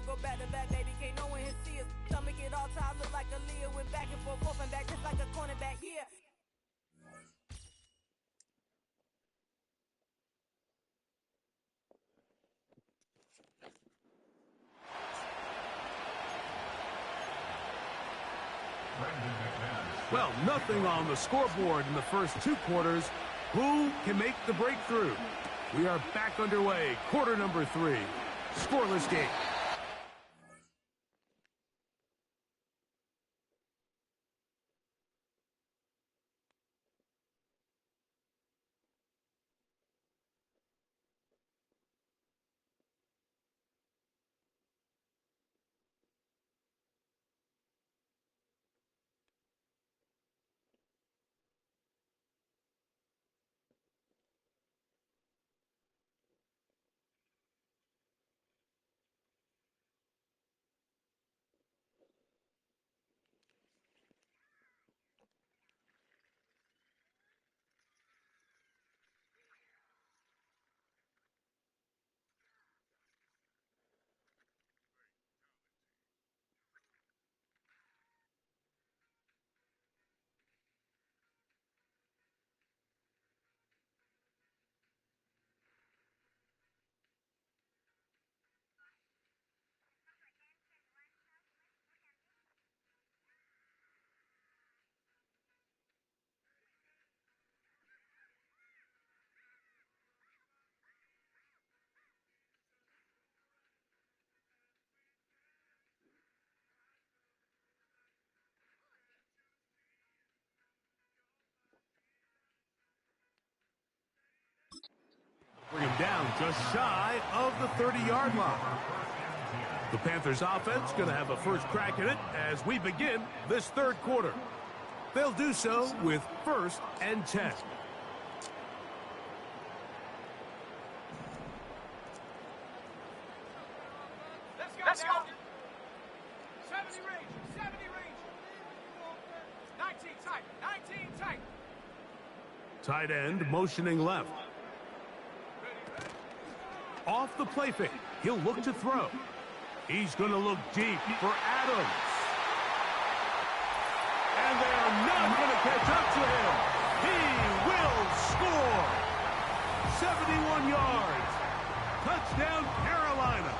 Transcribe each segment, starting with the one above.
real. Go back to back, baby. Can't no one here see us. Stomach it all time, look like a Leah. Went back and forth and back, just like a cornerback. Yeah. Well, nothing on the scoreboard in the first 2 quarters. Who can make the breakthrough? We are back underway. Quarter number 3. Scoreless game. Bring him down just shy of the 30-yard line. The Panthers offense going to have a first crack at it as we begin this third quarter. They'll do so with 1st and 10. Let's go. 70 range. 70 range. 19 tight. 19 tight. Tight end motioning left. Off the play fake. He'll look to throw. He's going to look deep for Adams. And they are not going to catch up to him. He will score. 71 yards. Touchdown, Carolina.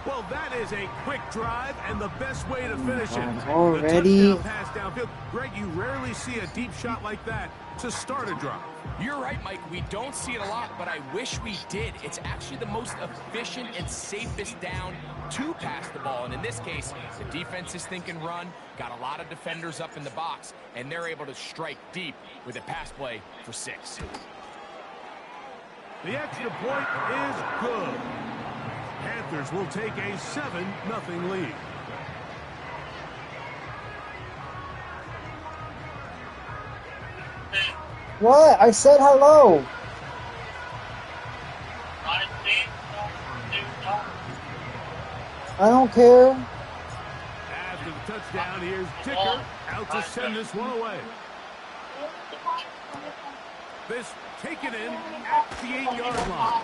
Well, that is a quick drive and the best way to finish it. Already? The touchdown pass downfield. Greg, you rarely see a deep shot like that to start a drive. You're right, Mike. We don't see it a lot, but I wish we did. It's actually the most efficient and safest down to pass the ball. And in this case, the defense is thinking run, got a lot of defenders up in the box, and they're able to strike deep with a pass play for 6. The extra point is good. Panthers will take a 7-0 lead. What? I said hello. I don't care. After the touchdown, here's Ticker out to send this one away. This taken in at the 8-yard line.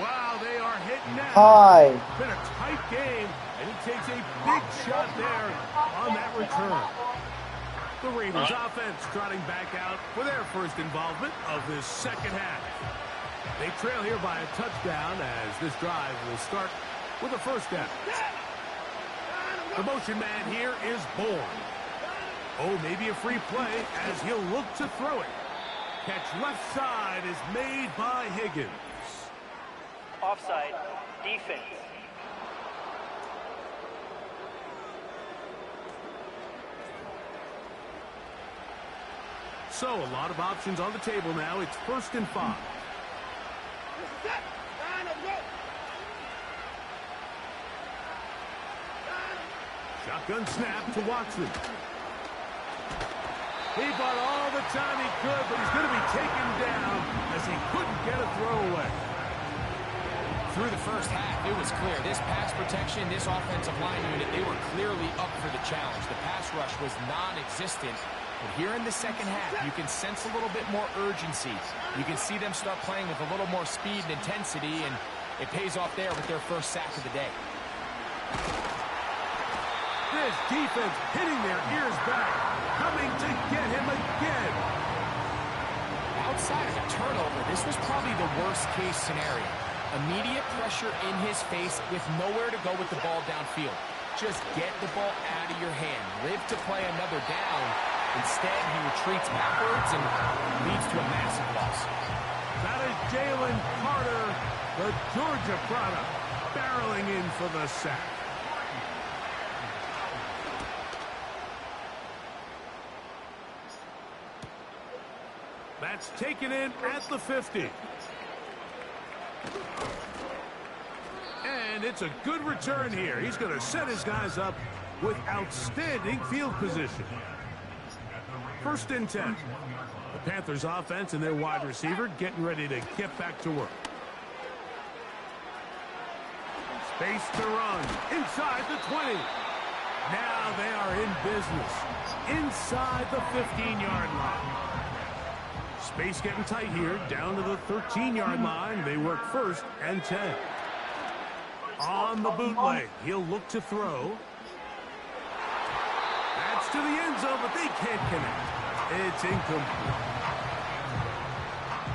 Wow, they are hitting now. Hi. Been a tight game, and he takes a big shot there on that return. The Raiders offense trotting back out for their first involvement of this second half. They trail here by a touchdown as this drive will start with a first down. The motion man here is Bourne. Oh, maybe a free play as he'll look to throw it. Catch left side is made by Higgins. Offside, defense. So, a lot of options on the table now. It's 1st and 5. Shotgun snap to Watson. He bought all the time he could, but he's going to be taken down as he couldn't get a throwaway. Through the first half, it was clear. This pass protection, this offensive line unit, they were clearly up for the challenge. The pass rush was non-existent. But here in the second half, you can sense a little bit more urgency. You can see them start playing with a little more speed and intensity, and It pays off there with their first sack of the day. This defense hitting their ears back, coming to get him again. Outside of a turnover, this was probably the worst-case scenario. Immediate pressure in his face with nowhere to go with the ball downfield. Just get the ball out of your hand. Live to play another down. Instead, he retreats backwards and leads to a massive loss. That is Jalen Carter, the Georgia product, barreling in for the sack. That's taken in at the 50. And it's a good return here. He's going to set his guys up with outstanding field position. 1st and 10. The Panthers offense and their wide receiver getting ready to get back to work. Space to run inside the 20. Now they are in business inside the 15-yard line. Space getting tight here, down to the 13-yard line. They work 1st and 10. On the bootleg, he'll look to throw. That's to the end zone, but they can't connect. It's incomplete.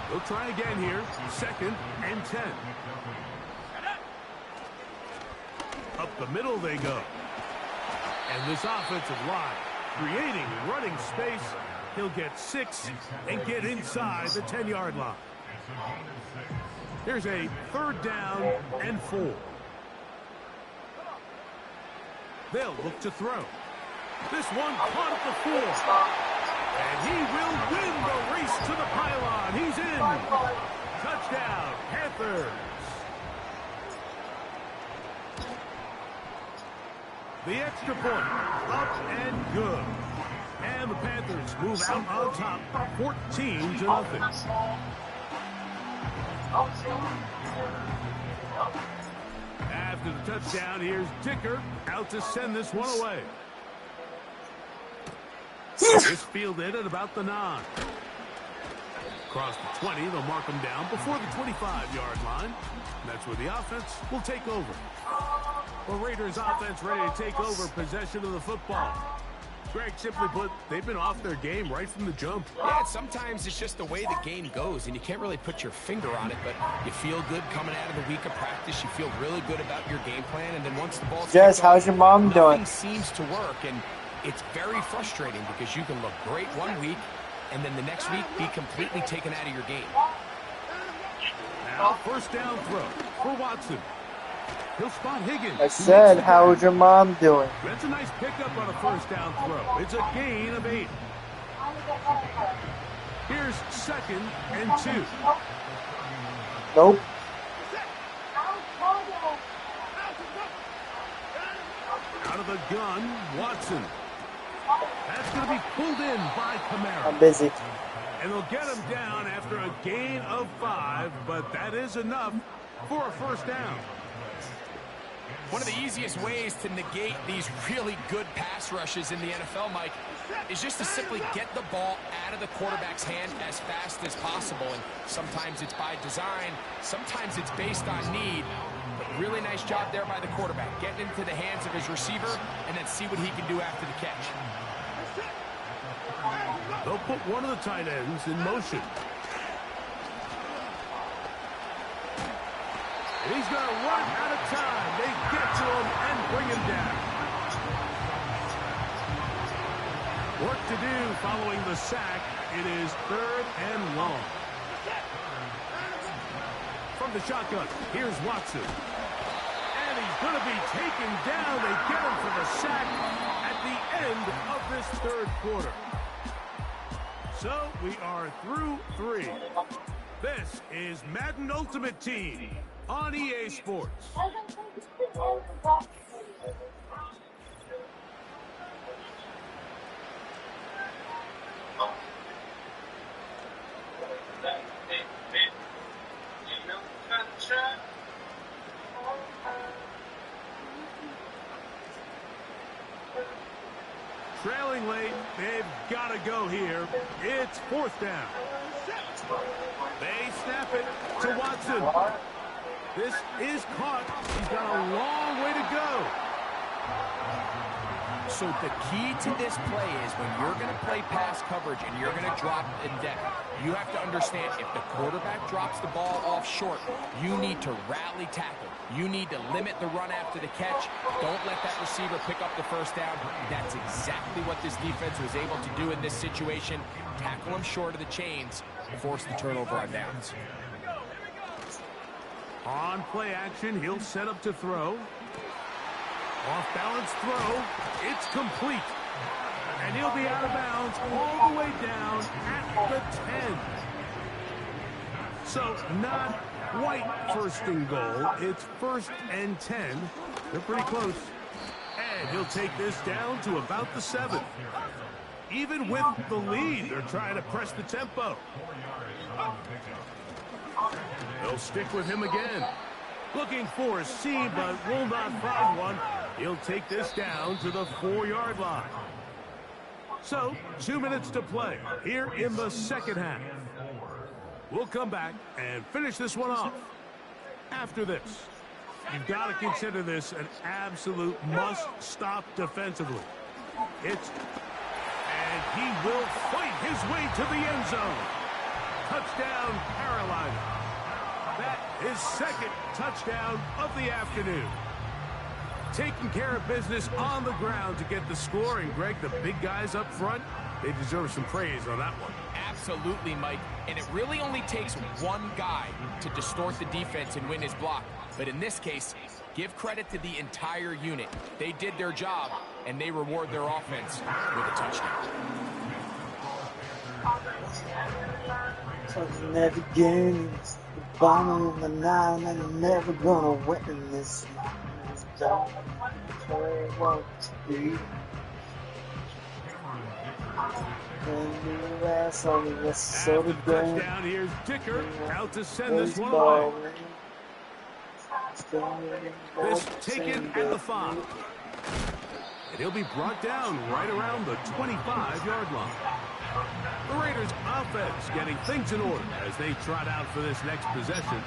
They'll try again here, 2nd and 10. Up the middle they go. And this offensive line creating running space. He'll get 6 and get inside the 10-yard line. Here's a 3rd down and 4. They'll look to throw. This one caught at the 4. And he will win the race to the pylon. He's in. Touchdown, Panthers. The extra point, up and good. And the Panthers move out on top, 14-0. After the touchdown, here's Dicker out to send this one away. This fielded at about the 9. Across the 20, they'll mark him down before the 25-yard line. And that's where the offense will take over. The Raiders offense ready to take over possession of the football. Greg, simply put, they've been off their game right from the jump. Yeah, sometimes it's just the way the game goes, and you can't really put your finger on it, but you feel good coming out of the week of practice. You feel really good about your game plan, and then once the ball's Jess, how's your mom doing? Nothing seems to work, and it's very frustrating because you can look great one week, and then the next week be completely taken out of your game. Now, 1st down throw for Watson. He'll spot Higgins. I said, how's your mom doing? That's a nice pickup on a 1st down throw. It's a gain of 8. Here's 2nd and 2. Nope. Out of the gun, Watson. That's going to be pulled in by Kamara. I'm busy. And they'll get him down after a gain of 5, but that is enough for a 1st down. One of the easiest ways to negate these really good pass rushes in the NFL, Mike, is just to simply get the ball out of the quarterback's hand as fast as possible. And sometimes it's by design, sometimes it's based on need. But really nice job there by the quarterback, getting into the hands of his receiver and then see what he can do after the catch. They'll put one of the tight ends in motion. He's going to run out of time. They get to him and bring him down. Work to do following the sack. It is 3rd and long. From the shotgun, here's Watson. And he's going to be taken down. They get him for the sack at the end of this 3rd quarter. So we are through 3. This is Madden Ultimate Team on EA Sports. Trailing late, they've got to go here. It's 4th down. They snap it to Watson. This is caught. He's got a long way to go. So the key to this play is when you're going to play pass coverage and you're going to drop in depth, you have to understand if the quarterback drops the ball off short, you need to rally tackle. You need to limit the run after the catch. Don't let that receiver pick up the first down. That's exactly what this defense was able to do in this situation. Tackle him short of the chains, force the turnover on downs. On play action, he'll set up to throw. Off balance throw. It's complete. And he'll be out of bounds all the way down at the 10. So not quite first and goal. It's 1st and 10. They're pretty close. And he'll take this down to about the 7. Even with the lead, they're trying to press the tempo. They'll stick with him again. Looking for a seam, but will not find one. He'll take this down to the 4-yard line. So, 2 minutes to play here in the second half. We'll come back and finish this one off. After this, you've got to consider this an absolute must-stop defensively. And he will fight his way to the end zone. Touchdown, Carolina. That is second touchdown of the afternoon. Taking care of business on the ground to get the score. And, Greg, the big guys up front, they deserve some praise on that one. Absolutely, Mike. And it really only takes one guy to distort the defense and win his block. But in this case, give credit to the entire unit. They did their job, and they reward their offense with a touchdown. Never games, the bottom of the line, and I'm never gonna win this. Don't play what to be. And the ass on the Minnesota game. Touchdown, here's Dicker out to send this one away. This taken at the 5. And he'll be brought down right around the 25-yard line. The Raiders' offense getting things in order as they trot out for this next possession.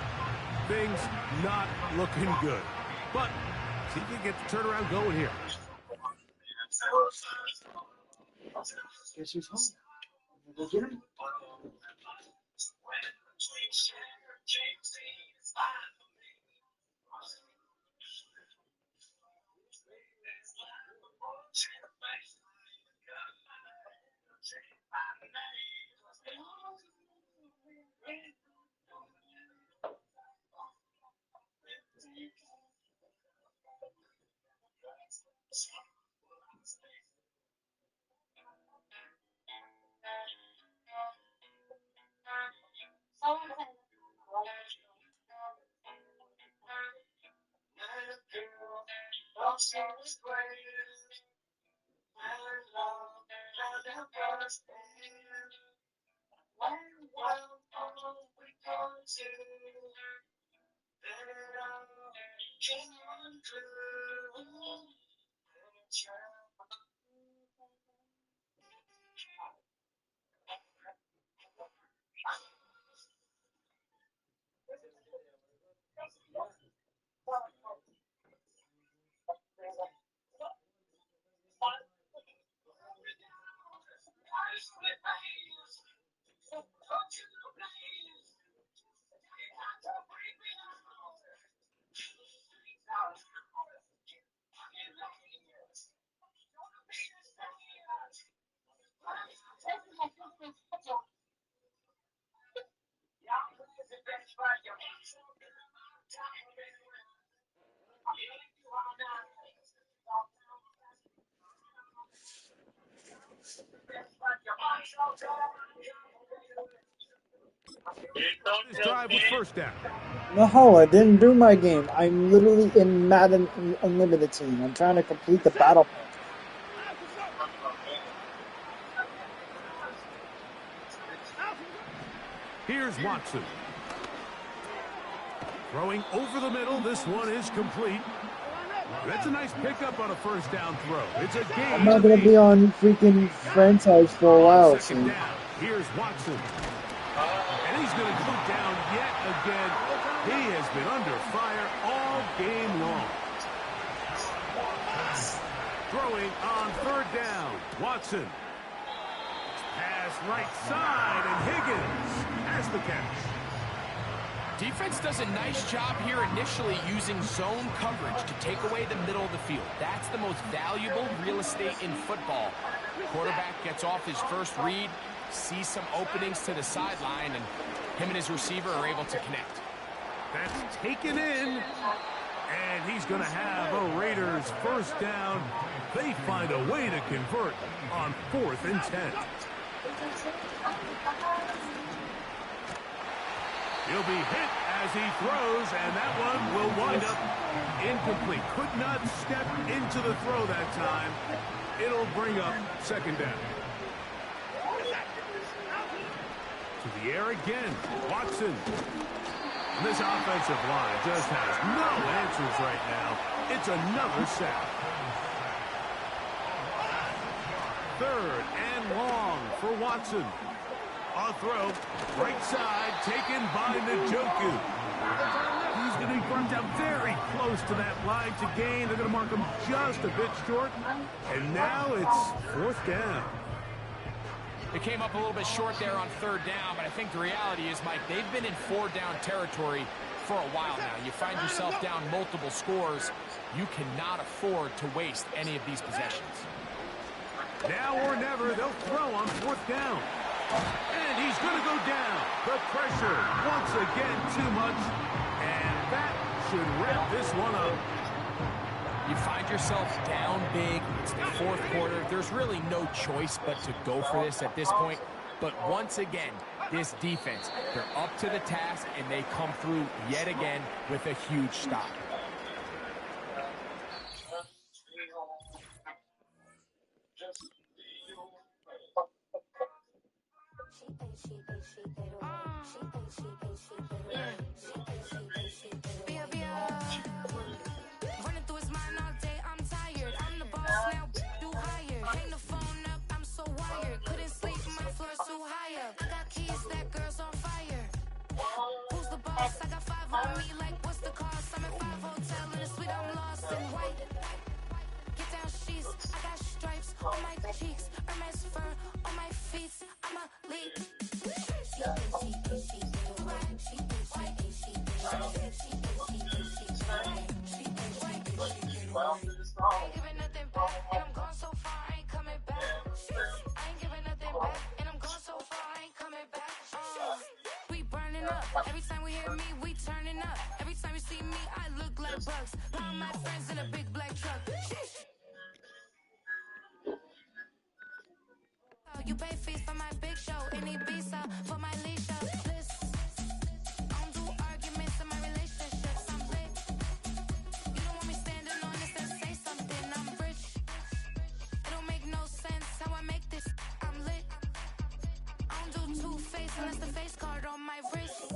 Things not looking good. But see if they get the turnaround going here. Guess who's home? Go get him. This drive with first down. No, I didn't do my game. I'm literally in Madden Unlimited team. I'm trying to complete the battle pass. Here's Watson. Throwing over the middle. This one is complete. That's a nice pickup on a first down throw. It's a game. I'm not going to be on freaking franchise for a while. Second down. Here's Watson. And And he's going to go down yet again. He has been under fire all game long. Throwing on third down. Watson. Pass right side, and Higgins has the catch. Defense does a nice job here initially using zone coverage to take away the middle of the field. That's the most valuable real estate in football. Quarterback gets off his first read, sees some openings to the sideline, and him and his receiver are able to connect. That's taken in, and he's going to have a Raiders first down. They find a way to convert on 4th and 10. He'll be hit as he throws, and that one will wind up incomplete. Could not step into the throw that time. It'll bring up second down. To the air again. Watson. And this offensive line just has no answers right now. It's another sack. 3rd and long for Watson. On throw, right side, taken by Njoku. He's going to be brought down very close to that line to gain. They're going to mark him just a bit short. And now it's 4th down. It came up a little bit short there on 3rd down, but I think the reality is, Mike, they've been in 4-down territory for a while now. You find yourself down multiple scores, you cannot afford to waste any of these possessions. Now or never, they'll throw on 4th down. And he's going to go down. The pressure, once again, too much. And that should wrap this one up. You find yourself down big. It's the 4th quarter. There's really no choice but to go for this at this point. But once again, this defense, they're up to the task, and they come through yet again with a huge stop. Running through his mind all day, I'm tired. I'm the boss now, do higher. Hang the phone up, I'm so wired. Couldn't sleep, my floor's too high up. I got keys, that girl's on fire. Who's the boss? I got 5 on me, like what's the cost? I'm at 5 hotel in a suite, I'm lost in white. Get down sheets, I got stripes on my cheeks. Hermes fur on my feet, I'm a lead. I ain't giving nothing back, and I'm gone so far, I ain't coming back. I ain't giving nothing back, and I'm gone so far, I ain't coming back. We burning up, every time we hear me, we turning up. Every time you see me, I look like bugs. All my friends in a big black truck. You pay fees for my big show, any visa for my leash up. I don't do arguments in my relationships, I'm lit. You don't want me standing on this and say something, I'm rich. It don't make no sense how I make this, I'm lit. I don't do two-face unless the face card on my wrist.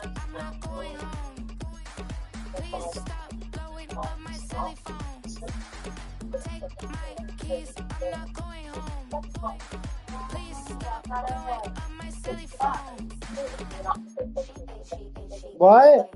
I'm not going home. Please stop blowing up my silly phone. Take my keys, I'm not going home. Please stop blowing up my silly phone. What?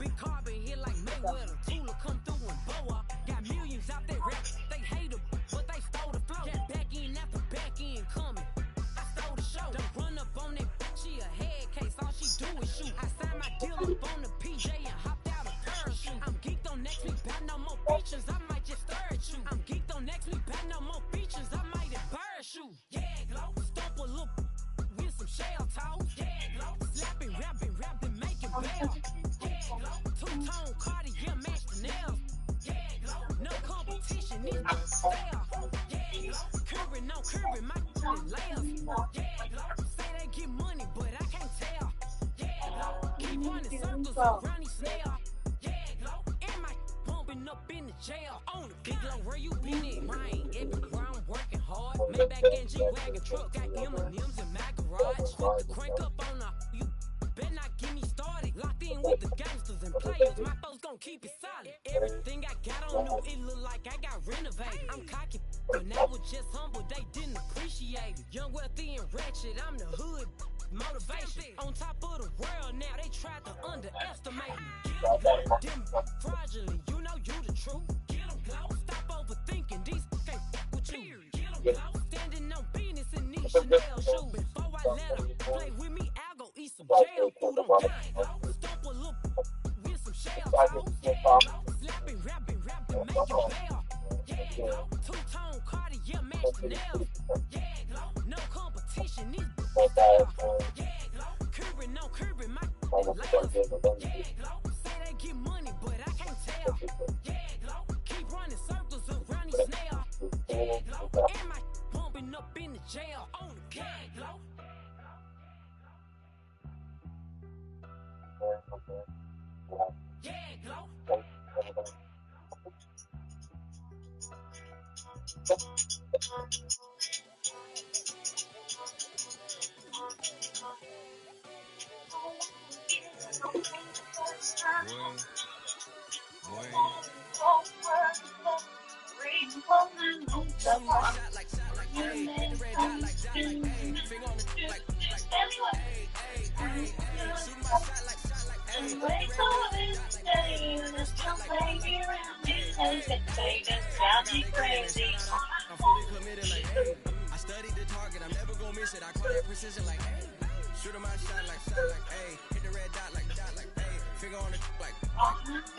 Big carbon here like Mayweather. Tula come through and blow up. Got millions out there rap. They hate them, but they stole the flow. Got back in after back in coming. I stole the show. Don't run up on that around these snails. Yeah, glow. And my pumping up in the jail. On the big low, where you been at? Mine, everywhere I'm working hard. Maybach and G-Wagon truck, got M&M's in my garage. Quick to crank up on the you. Better not get me started. Locked in with the gangsters and players. My folks gon' keep it solid. Everything I got on new, it look like I got renovated. I'm cocky, but now was just humble. They didn't appreciate it. Young, wealthy, and ratchet. I'm the hood. Motivation. On top of the world now, they tried to underestimate me. Them fraudulent, you know you the truth. Get 'em glow. Stop overthinking, these can't with you. Get 'em glow. Standing on business in these Chanel shoes. Before I let 'em play with me, I'll go eat some jail food on gang. Stomp a little with some shell toes. Slapping, rapping, make you bail. Yeah, glow. Two-tone Cartier match the nails. Yeah, glow. No competition, these style. Yeah, glow. Curbing, no curbing, my layers. Yeah, glow. Say they get money, but I can't tell. Yeah, glow. Keep running circles around these snails. Yeah, glow. And my pumping up in the jail. On the yeah, glow. Yeah, glow. Shoot my shot like, hey, hit the red dot like, hey, finger on the like, hey, hey, shoot my shot like, hey, hit the red dot like, hey, spot like, hey, I'm fully committed like, hey, I studied the target, I'm never gonna miss it, I call that precision like, hey, shoot my shot like, hey, hit the red dot like, hey, finger on the like,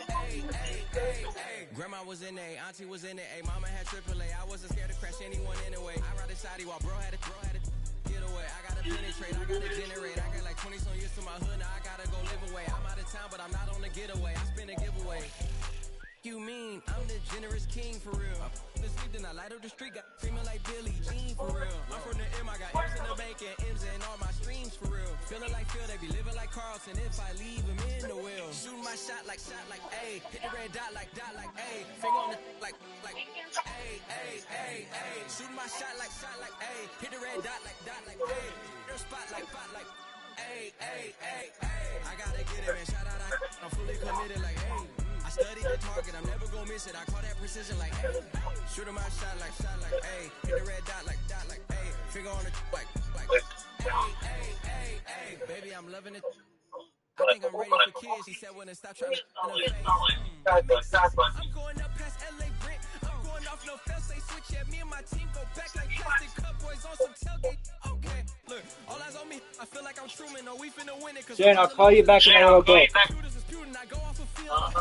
hey, hey, hey, hey. Grandma was in A, auntie was in it, A, mama had AAA. I wasn't scared to crash anyone anyway. I ride the side while bro had to get away. I gotta penetrate, I gotta generate. I got like 20 some years to my hood, now I gotta go live away. I'm out of town, but I'm not on the getaway. I spin a giveaway. You mean I'm the generous king for real? I the sleep, then I light up the street, got screaming like Billie Jean for real. I'm from the M, I got M's in the bank and M's in all my streams for real. Feeling like Phil, they be living like Carlton if I leave him in the wheel. Shooting my shot like, A, hit the red dot like, A, finger on the like, A, A, A. Shooting my shot like, A, hit the red dot like, A, their spot like, A, A, A, A. I gotta get it, man, shout out, I'm fully committed like, hey. I studied the target, I'm never gonna miss it. I call that precision like, hey. Shoot my shot like, hey. Hit the red dot like, hey. Finger on the like, hey, hey, hey, hey. Baby, I'm loving it. I think I'm ready for kids. She said when it stop trying to in her face. I'm going up past LA Brent. I'm going off no fail, say switch at me and my team go back like plastic cup boys on some tailgate. Okay, look, all eyes on me. I feel like I'm Truman. No, we finna win it. Jen, I'll call you back in a little bit. I go off a field. I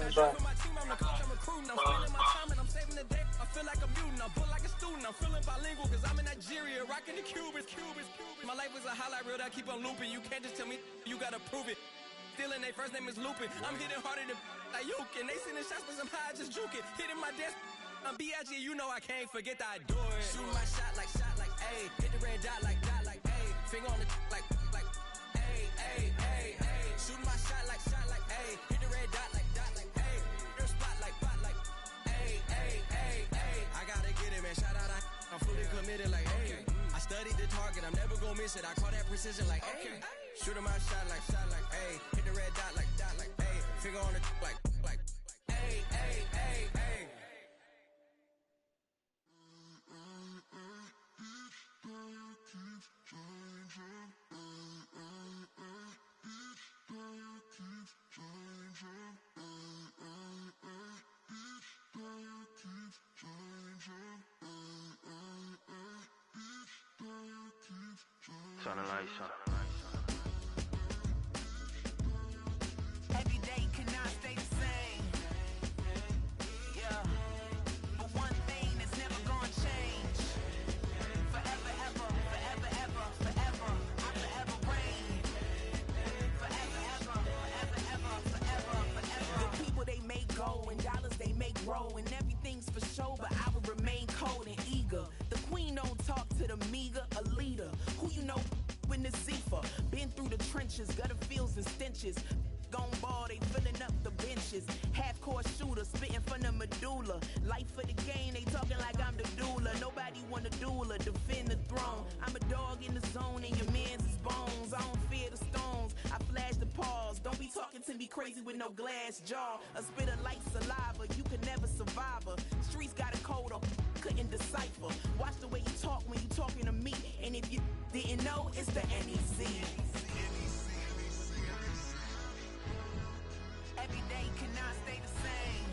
drive with my team. I'm the coach. I'm recruiting. I'm spending my time and I'm saving the day. I feel like a mutant. I'm built like a student. I'm feeling bilingual because I'm in Nigeria, rocking the Cubans. My life is a highlight reel that I keep on looping. You can't just tell me you gotta prove it. Stealing, they first name is Lupin. I'm hitting harder than like Yukin. They sending shots, but somehow I just juke it. Hitting my desk. I'm B.I.G. You know I can't forget that I do it. Shoot my shot like, A. Hit the red dot like, A. Finger on the like, A, A, A, A. Shoot my shot like, A. Hit the red dot like, A. Their spot like, A, A, A, A. I gotta get it, man. Shout out, I'm fully committed like, hey. I studied the target, I'm never gonna miss it. I call that precision like, hey. Shoot my shot like, A. Hit the red dot like, A. Finger on the like, A, A, A, A. Turn the lights on. Every day cannot stay the same. Yeah. But one thing that's never gonna change. Forever, ever, forever, ever, forever. I forever reign. Forever, ever, forever, ever, forever, forever. The people they make go and dollars they make grow and everything's for show, but I will remain cold and eager. The queen don't talk to the meager, a leader. Who you know when the Z Lula. Life for the game, they talking like I'm the doula. Nobody wanna doula, defend the throne. I'm a dog in the zone and your man's is bones. I don't fear the stones, I flash the paws. Don't be talking to me crazy with no glass jaw. A spit of light saliva, you could never survive her. Streets got a code up, couldn't decipher. Watch the way you talk when you talking to me. And if you didn't know, it's the NEC. Every day cannot stay the same.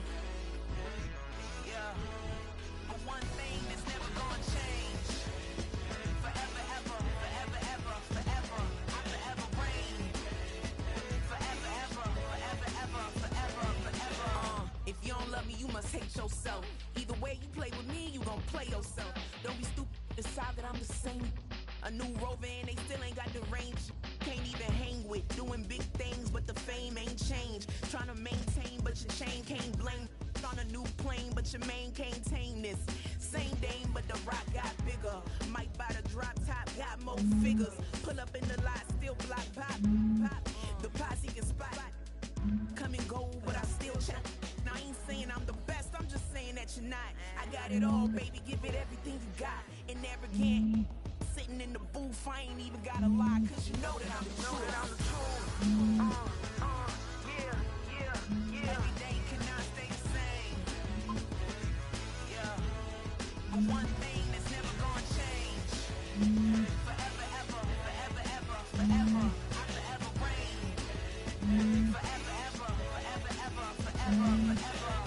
Yeah. But one thing that's never gonna change. Forever, ever, forever, ever, forever. I forever reign. Forever, ever, forever, ever, forever, forever. If you don't love me, you must hate yourself. Either way you play with me, you gon' play yourself. Don't be stupid, decide that I'm the same. A new rover and they still ain't got the range. Can't even hang with, doing big things, but the fame ain't changed. Trying to maintain, but your chain can't blame. On a new plane, but your main can't tame this. Same dame, but the rock got bigger. Might buy the drop top, got more figures. Pull up in the lot, still block pop. The posse can spot. Come and go, but I still check. Now I ain't saying I'm the best, I'm just saying that you're not. I got it all, baby, give it everything you got. And arrogant. Sitting in the booth, I ain't even gotta lie, cause you know that I'm the truth. Yeah. Every day cannot stay the same. Yeah. But one thing that's never gonna change. Forever, ever, forever, ever, forever. I forever reign. Forever, ever, forever, ever, forever, forever.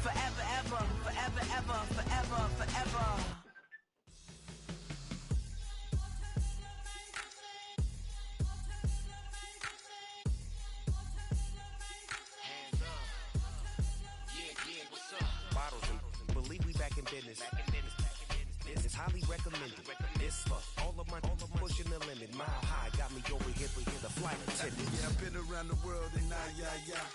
Forever, ever, forever, ever, forever, forever. Hands up. Yeah, what's up? Bottles and believe we back in business. This is highly recommended. This for all of my pushing the limit. Mile high got me over here for the flight attendant. Yeah, I've been around the world and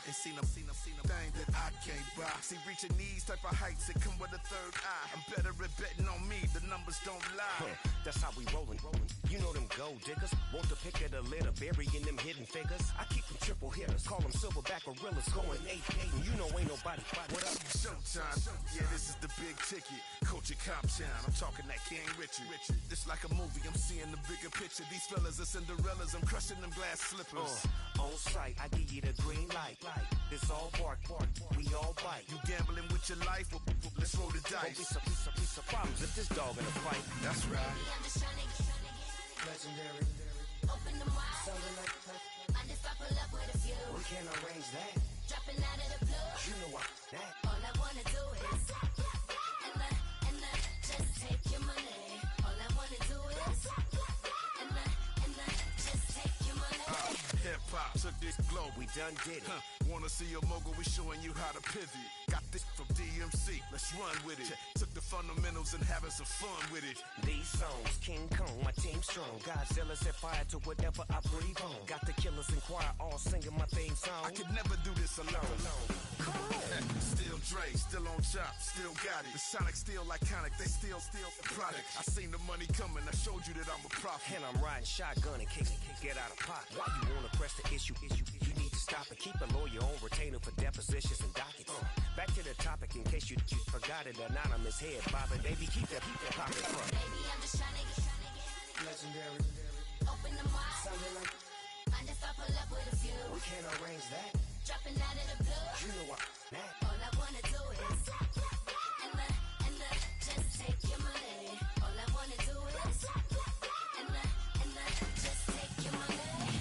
and seen them things that I can't buy. See, reaching these type of heights that come with a third eye. I'm better at betting on me, the numbers don't lie. That's how we rollin'. You know them gold diggers, want the pick of the litter, burying them hidden figures. I keep them triple hitters, call them silverback gorillas, going 8-8, and you know ain't nobody. What up? Showtime, yeah, this is the big ticket. Culture Cop Town, I'm talking that King Richard. This like a movie, I'm seeing the bigger picture. These fellas are Cinderellas, I'm crushing them glass slippers. On sight, I give you the green light. It's all bark, we all bite. You gambling with your life? Well, let's roll the dice. Won't be piece of problems if this dog in a fight. That's right. I'm just trying to get Legendary. open them wide. Something like And if I pull up with a few, we can't arrange that. dropping out of the blue. You know what? That. All I wanna do is and just take your money. All I wanna do is and just take your money. Hip-hop took this globe. We done did it. Wanna see a mogul? We showing you how to pivot. Got this from DMC. Let's run with it. Took the fundamentals and having some fun with it. These songs, King Kong, my team strong. Godzilla set fire to whatever I breathe on. Got the killers in choir all singing my theme song. I could never do this alone. Still Dre, still on top, still got it. The Sonic still iconic, they still the product. I seen the money coming, I showed you that I'm a prophet. And I'm riding shotgun in case get out of pocket. Why you wanna press the issue? You need to stop and keep a lawyer on retainer for depositions and dockets. Back to the topic in case you forgot it. Anonymous head bobbing, baby, keep that pocket front. Baby, I'm just trying to get Legendary. open them wide. Something like And if I pull up with a few, we can't arrange that. dropping out of the blue. You know what? That. All I wanna do is and just take your money. All I wanna do is and just take your money.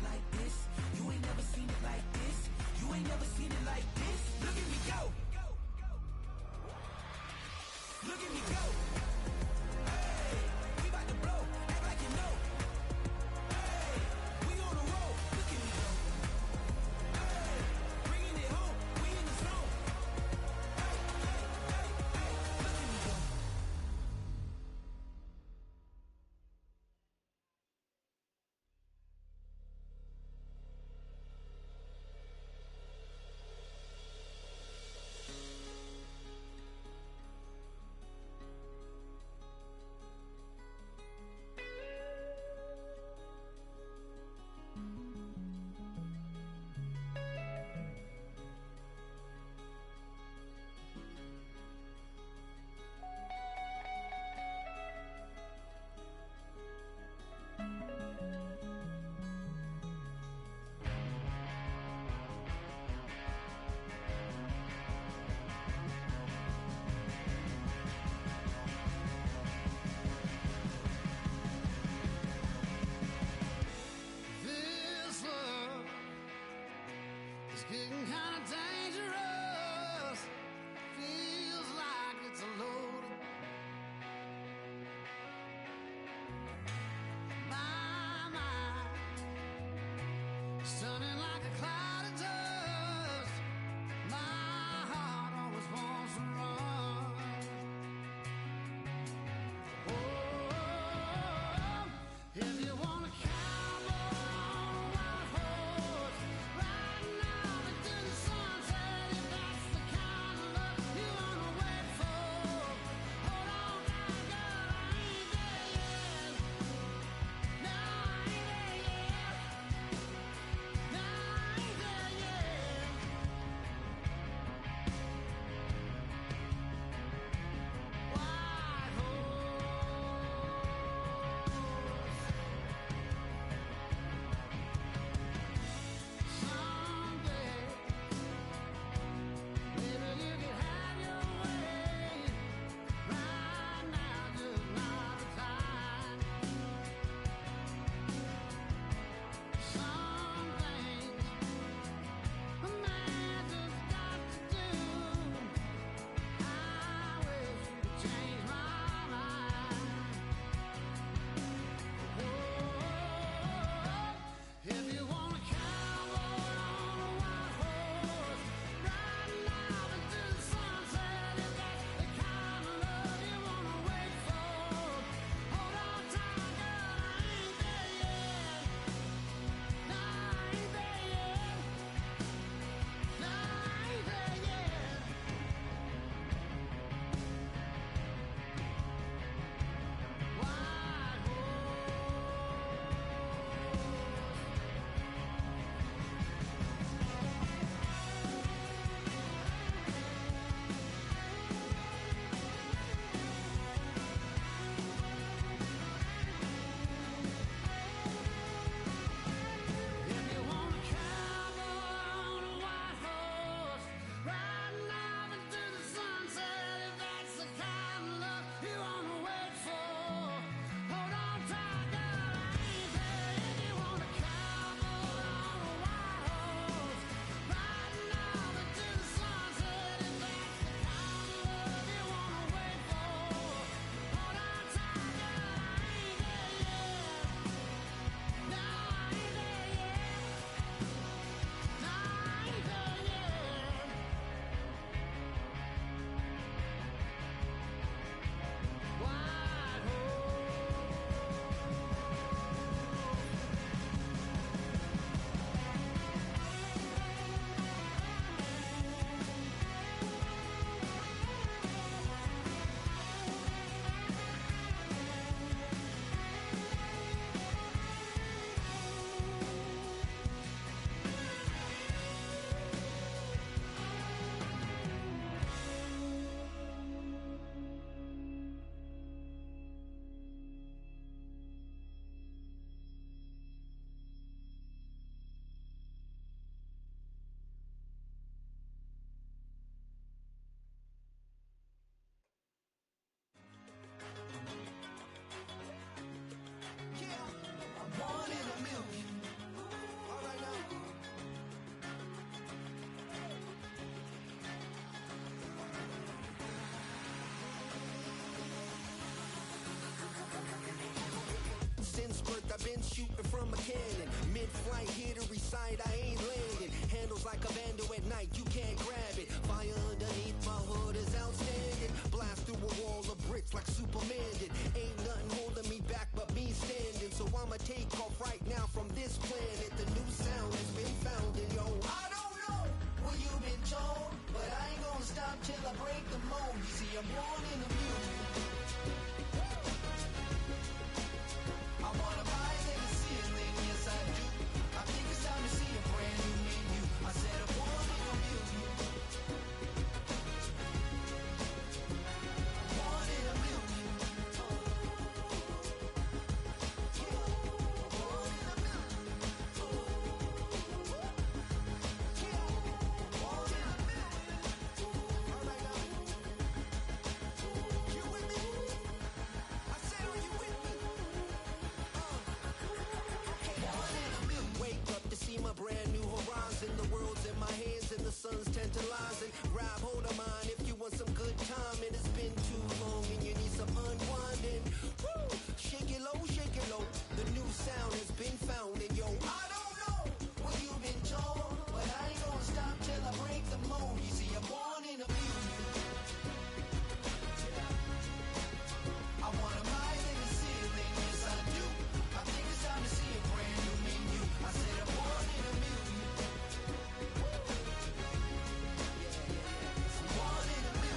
like this. You ain't never seen it like this. You ain't never seen it like this. Look at me go. Look at me go. Hey, we about to blow. Act like you know. Hey, we on the road. Look at me go. Hey, bringing it home. We in the zone. Hey, hey, hey, hey. Look at me go. This love is getting kind of dangerous. Feels like it's a load. My mind is turning like a cloud of dust. My heart always wants to run. Oh, if you wanna cowboy on a white horse, riding out into the sunset. I've been shooting from a cannon. Mid-flight, here to recite, I ain't landing. Handles like a vandal at night, you can't grab it. Fire underneath my hood is outstanding. Blast through a wall of bricks like Superman did. Ain't nothing holding me back but me standing. So I'ma take off right now from this planet. The new sound has been found, and yo, I don't know what you've been told, but I ain't gonna stop till I break the mold. You see, I'm born in the music. I wanna rise in the ceiling, yes I do. I think it's time to see a brand new menu. I said I'm born in a million. Born in a million. Born in a million. Born in a million. All right now. You with me? I said, are you with me? Wake up to see my brand new horizon. The world's in my hands and the sun's tantalizing. Grab hold of mine if you want some good time. And it's been too long and you need some unwinding. Woo! Shake it low. The new sound has been found. And yo, I don't know what you've been told, but I ain't gonna stop till I break the mold. You see, I'm born in a million. I wanna rise in the ceiling, yes I do. I think it's time to see a brand new menu. I said I'm born in a million. I'm born in a million. Born in a million.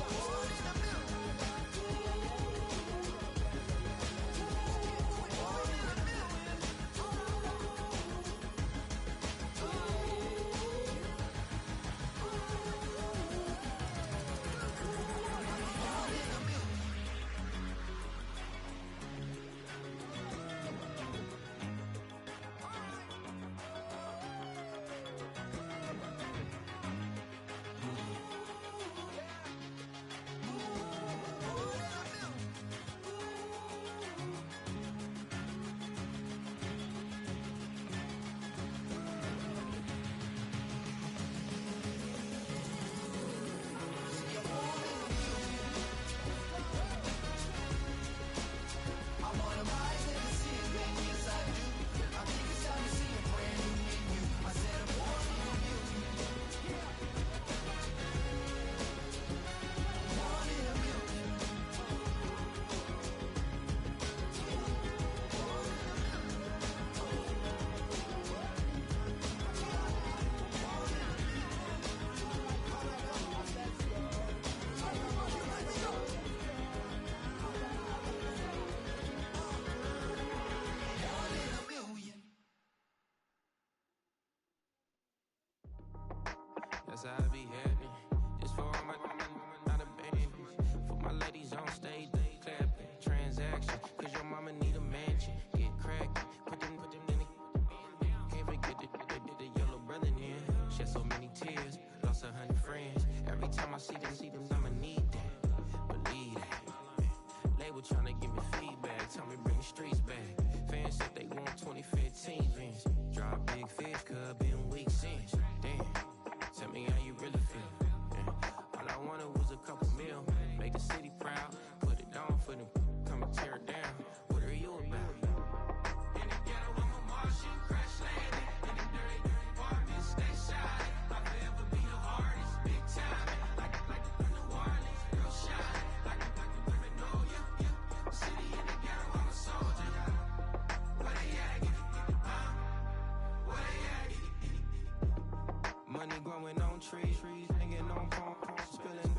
Born in a million. Born in a million. I wanna rise in the ceiling, yes I do. I think it's time to see a brand new menu. I said I'm born in a million. Born in a million. Born in a million. That's how I be happening. Just for all my not abandoned. For my ladies on stage, they clapping. Transaction, cause your mama need a mansion. Get crackin', put them in the. Can't forget the yellow brother in. Shed so many tears, lost 100 friends. Every time I see them, I'ma need that. Believe that. Label tryna give me feedback, tell me bring the streets back. Fans said they want 2015 Vince. Drop big fish, cuz been weeks since. Damn, tell me how you really feel. Yeah. All I wanted was a couple mil, make the city proud, put it on for them, come and tear it down. What are you about? In the ghetto, I'm a Martian, crash landing. In the dirty apartment, stay shiny. I'll forever be the hardest, big time. Like New Orleans, real shiny. Like women know you. City in the ghetto, I'm a soldier. Where they at? Where they at? Money growing on trees, hanging on palm, spilling.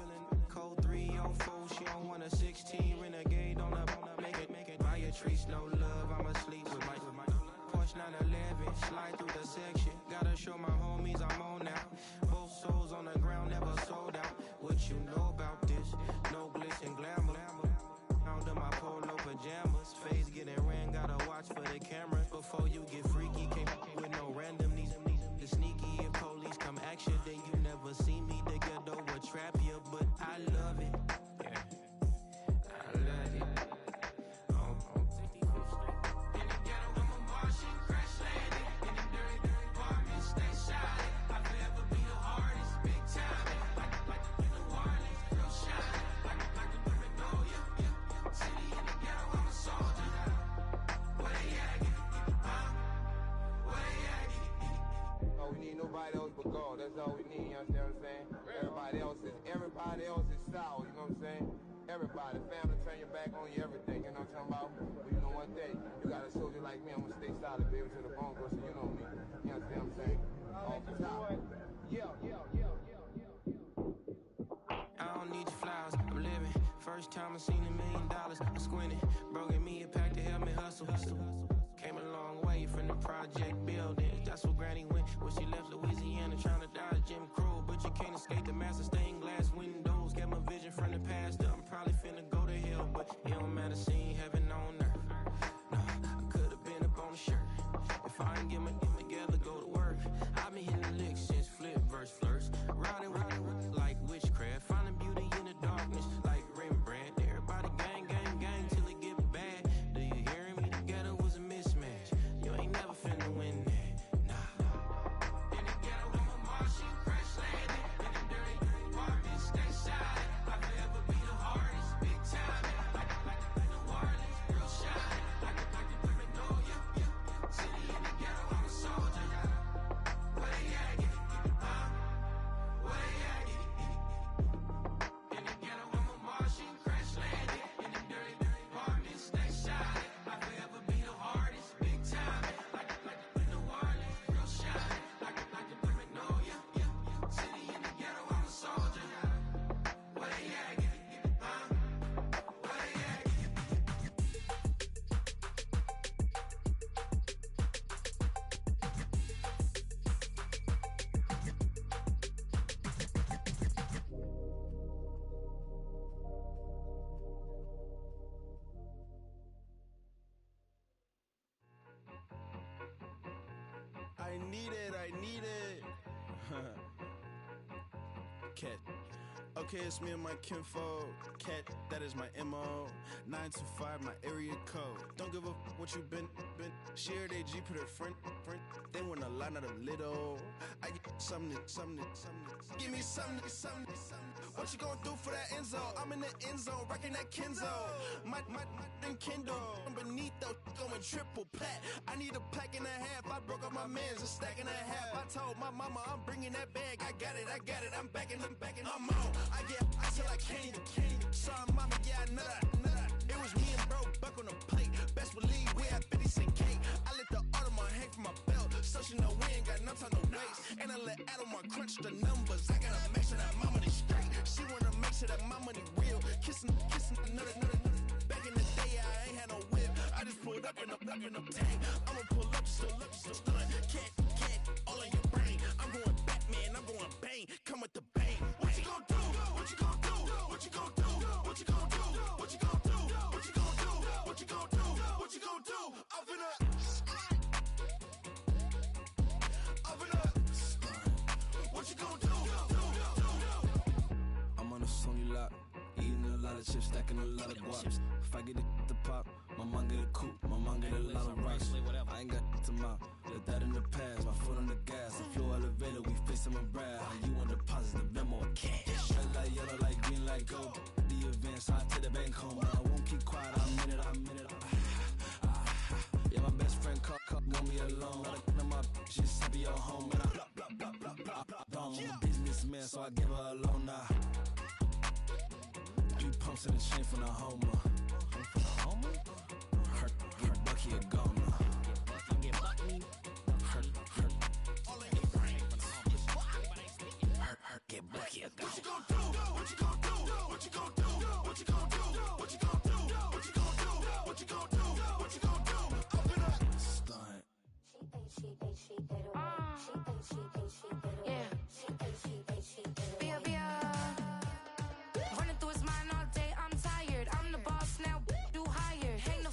Code 304, she don't want a 16. Renegade on the make it. Buy a trees, no love, I'ma sleep with my Porsche 911, slide through the section. Gotta show my homies I'm on now. Both souls on the ground, never sold out. What you know about this? No glitz and glamour. Under my polo pajamas, face getting ran, gotta watch for the cameras. Before you get freaky, can't with no random these sneaky. If police come action, then you never see me. The ghetto will trap you, but I love it. Yeah, I love it. In the ghetto, I'm a Martian, crash landing. In the dirty apartment, stay shiny. I'll forever be the hardest, big time. Like New Orleans. everybody else but God. That's all we need, you understand what I'm saying? Everybody else is sour, you know what I'm saying? Everybody, family, turn your back on you, everything, you know what I'm talking about? But you know one thing, you got a soldier like me, I'm gonna stay solid, baby, to the bone, so you know me. You understand what I'm saying? Off the top. I don't need your flowers, I'm living. First time I seen $1 million, I'm squinting. Bro, give me a pack to help me hustle. Came a long way from the project buildings. That's where Granny went when she left Louisiana, trying to dodge Jim Crow. But you can't escape the master stained glass windows. Got my vision from the past, I'm probably finna go to hell, but it don't matter, seeing heaven on earth. No, I could've been up on the shirt. If I ain't get my together, go to work. I've been hitting licks since flip verse flirts. Riding like witchcraft, finding beauty in the darkness like Rembrandt. Everybody gang, gang, gang till it get bad. Do you hear me? Together was a mismatch. You ain't never finna win that, nah. In the ghetto, I'm a Martian, crash landing. In the dirty apartment, stay silent. I forever be the hardest, big time. Like New Orleans, real shine. Like the Paranoia, city in the ghetto, I'm a soldier. Where they at? Where they at? In the ghetto, I'm a Martian, crash landing. In the dirty apartment, stay silent. I forever be the hardest, big time. Like New Orleans, real shine. Like the Paranoia, city in the ghetto, I'm a soldier. Where they at? Where they at? I need it. Cat. Okay, it's me and my kinfolk. Cat, that is my MO. 925, my area code. Don't give a what you been. Shared AG, put her friend. They want a lot, not a little. I get something. Give me something. What you gonna do for that end zone? I'm in the end zone, rocking that Kenzo. My Kindle. Beneath though, going triple plat. I need a pack and a half. I broke up my mans, a stack and a half. I told my mama I'm bringing that bag. I got it. I'm backing. I'm on. I till I can't. Sorry, mama, yeah, I know that. It was me and bro, buck on the plate. Best believe we had 50 cent cake. I let the Audemars hang from my belt, so she know we ain't got no time to waste. And I let Audemars crunch the numbers. I gotta make sure that my money straight. She wanna make sure that my money real. Kissing another. Back in the day, I ain't had no whip. I just pulled up in the tank. I'ma pull up, just stun. Can't, all in your brain. I'm going Batman, I'm going bang. Come with the bang. What you gonna do? What you gonna do? What you gonna do? What you gonna do? What you gonna do? What you gonna do? What you gonna do? What you gonna do? I'm finna. What you gonna do? I'm on a Sony lot, eating a lot of chips, stacking a lot of guaps. If I get it the pop, my mom get a coupe, my mom get a lot of rocks. I ain't got to mouth, let that in the past. My foot on the gas, the floor elevator, we face them and brad. You want deposit the Venmo or cash? Red light, yellow light, green light, gold. The event, so I take the bank home, but I won't keep quiet. I'm in it. Yeah, my best friend called, want me alone. I look at my bitches, I be your home, and I I'm a businessman, so I give her a loan now. 3 pumps in the chain from the Homer. Her Bucky a goner. Her get Bucky a goner. What you gonna do? What you gonna do? What you gonna do? What you gonna do? What you gonna do? What you gonna do? What you gonna do? What you gonna do? Up in a stunt. Running through his mind all day, I'm tired. I'm the boss now, do higher. Hang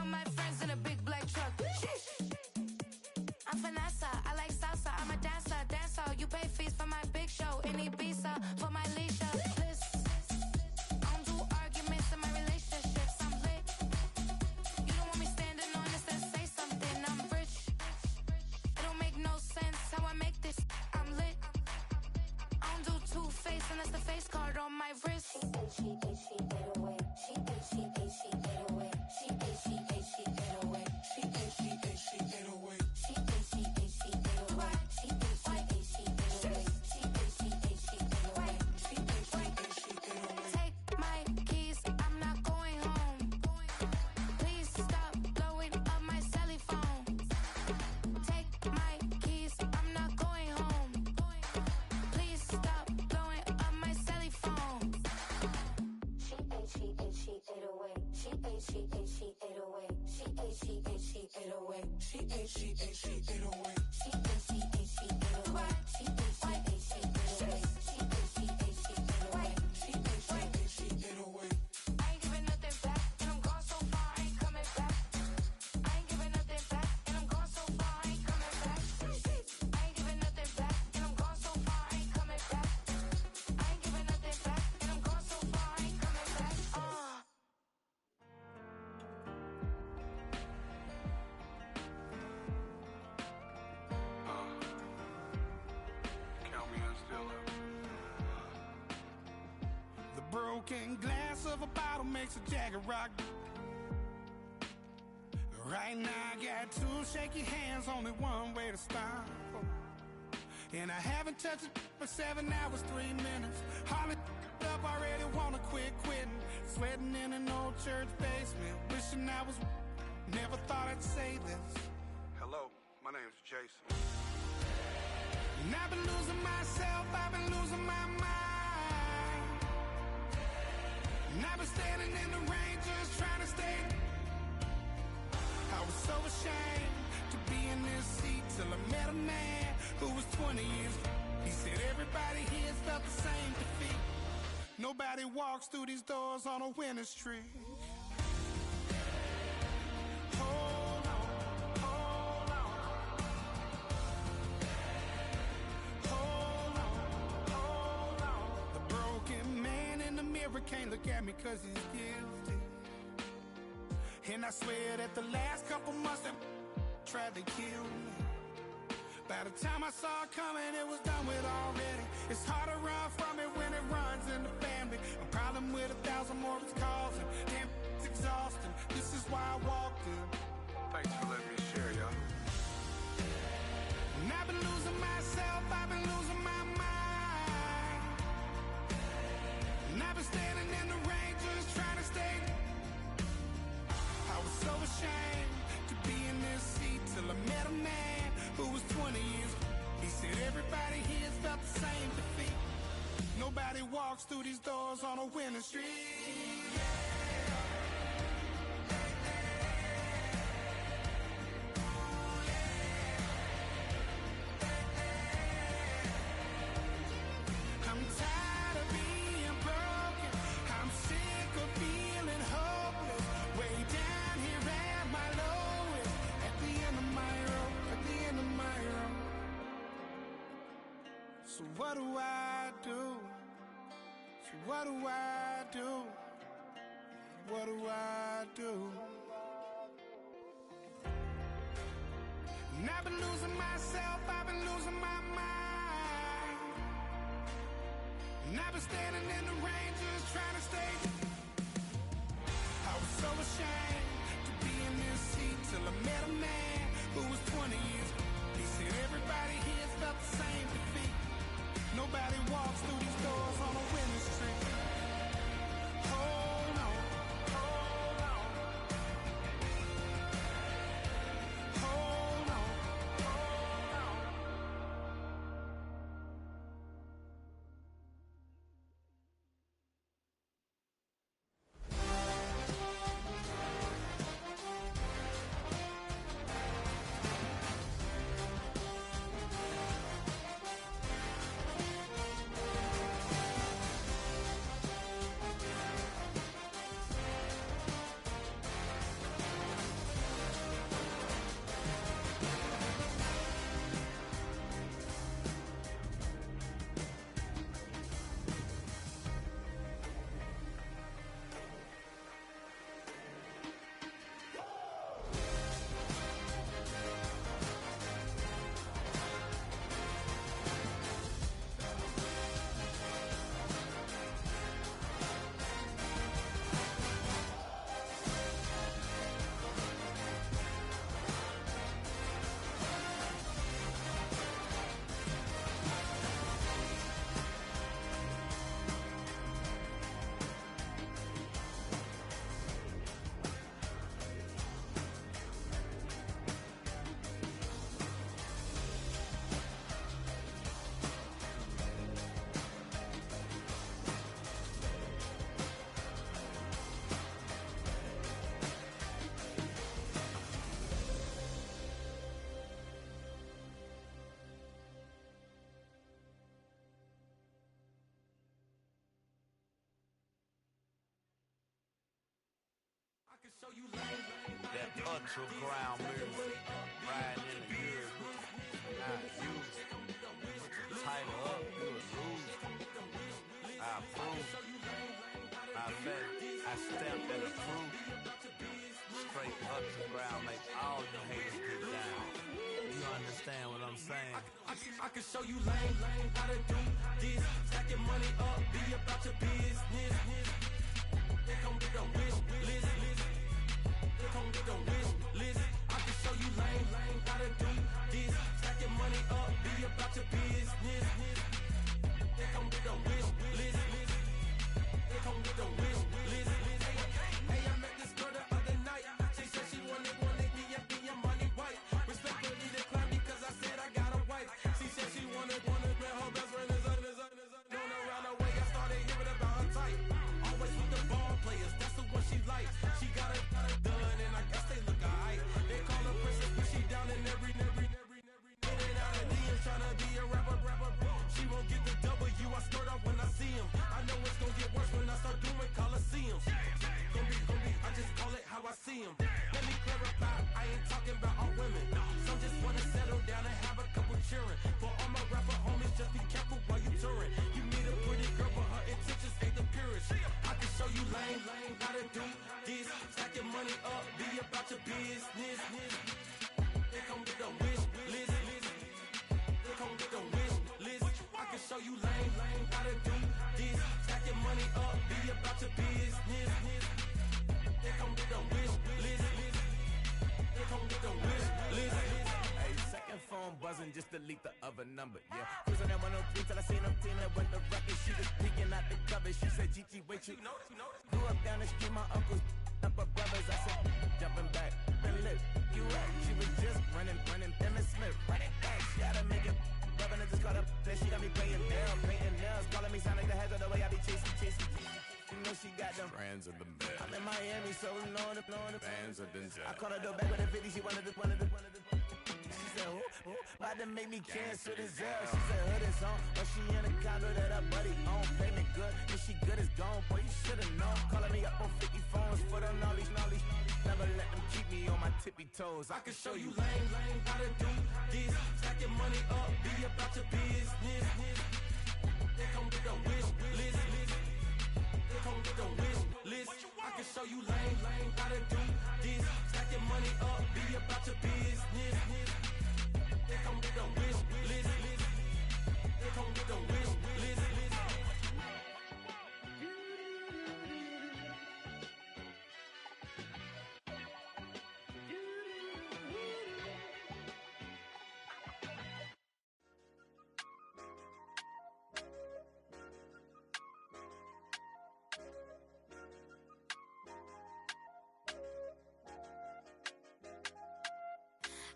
all my friends in a big black truck. I'm finesse, I like salsa, I'm a dancer, you pay fees for my big show in Ibiza, for my leisure. Listen, I don't do arguments in my relationships, I'm lit. You don't want me standing on this and say something, I'm rich. It don't make no sense how I make this, I'm lit. I don't do two-face unless the face card on my wrist. She get away, she get away, she get away, she get away. Take my keys, I'm not going home. Please stop blowing up my celly phone. Take my keys, I'm not going home. Please stop blowing up my celly phone. She ate away. She ate away. She ate away. She ate away. Broken glass of a bottle makes a Jagger rock. Right now I got two shaky hands, only one way to stop. And I haven't touched it for 7 hours, 3 minutes. Hardly up, already wanna quitting. Sweating in an old church basement, wishing I was. Never thought I'd say this. Hello, my name's Jason. And I've been losing myself, I've been losing my mind. And I've been standing in the rain just trying to stay. I was so ashamed to be in this seat till I met a man who was 20 years. He said everybody here felt the same defeat. Nobody walks through these doors on a winning streak. Hold on, hold on. Hold on, hold on. The broken man in the mirror can't look at me 'cause he's guilty. And I swear that the last couple months that tried to kill me. By the time I saw it coming, it was done with already. It's hard to run from it when it runs in the family. A problem with 1,000 more it's causing. Damn, it's exhausting. This is why I walked in. Thanks for letting me share, y'all. And I've been losing myself, I've been losing my mind. And I've been standing in the rain just trying to stay. I was so ashamed to be in this seat till I met a man who was 20 years. He said everybody here felt the same defeat. Nobody walks through these doors on a winning streak. I'm tired of being broken. I'm sick of feeling hopeless. Way down here at my lowest. At the end of my road. At the end of my road. So what do I do? So what do I do? What do I do? And I've been losing myself, I've been losing my mind. And I've been standing in the rain just trying to stay. I was so ashamed to be in this seat till I met a man who was 20 years. He said everybody here felt the same defeat. Nobody walks through these doors on a winning streak. Hold on, hold on. Hold on, hold on. That ultra ground music, riding in the years, not used. Tighten up, you would lose. I approve. Matter of fact, I stamped and approved. Straight ultra ground, make all you haters get down. You understand what I'm saying? I can show you lame, how to do this. Stack your money up, be about your business. They come get the wish list. They come get the wish list. I can show you lame, how to do this. Stack your money up, be about your business. They come get the wish list. They come get the wish list. Hey, I met this girl the other night. She said she wanted be your money white. Respectfully declined because I said I got a wife. She said she wanted man, her best friend is known around the way. I started hearing about her type. Always with the ball players, that's the one she like. She got it done, and I guess they look alright. They call her princess, but she down in every. In and out of DMs, tryna be a rapper. She won't get the W, I skirt off when I see him. I know it's gonna get worse when I start doing Coliseums. Gonna be, I just call it how I see him. Let me clarify, I ain't talking about all women. Some just wanna settle down and have a couple cheering. For all my rapper homies, just be careful while you touring. You meet a pretty girl, but her intentions ain't the purest. I can show you lame, how to do this. Stack your money up, be about your business. They come get the wish list. They come get the wish list. I can show you lame, how to do this. Stack your money up, be about your business. They come get the wish list. They come get the wish list. Hey, second phone buzzing, just delete the other number, yeah. Cruising at 103 till I seen them team that went the record. She was peeking out the cover. She said, Gigi, wait, you grew up down the street, my uncles up her brothers. I said, jumping back, and lit, you up. She was just running, Emmett Smith, running back. She had to make it, rubbing it, just caught up. Then she got me paying down, painting nails, calling me sound like the heads of the way I be chasing. You know she got them Brands of the bed. I'm in Miami, so knowing the Bands of the jet. I called her door back with a 50, she wanted the. She said, who? About to make me cancel this L. She said, hood is on, but she in a condo that her buddy own. Payment good, and she good as gone. Boy, you should've known. Calling me up on 50 phones, foot on all these. Never let them keep me on my tippy toes. I can show you lame, how to do this. Stack your money up, be about your business. They come get the wish list. They come get the wish list. I can show you lame, how to do this. Stack your money up, be about your business. They come get the wish list. They come get the wish list.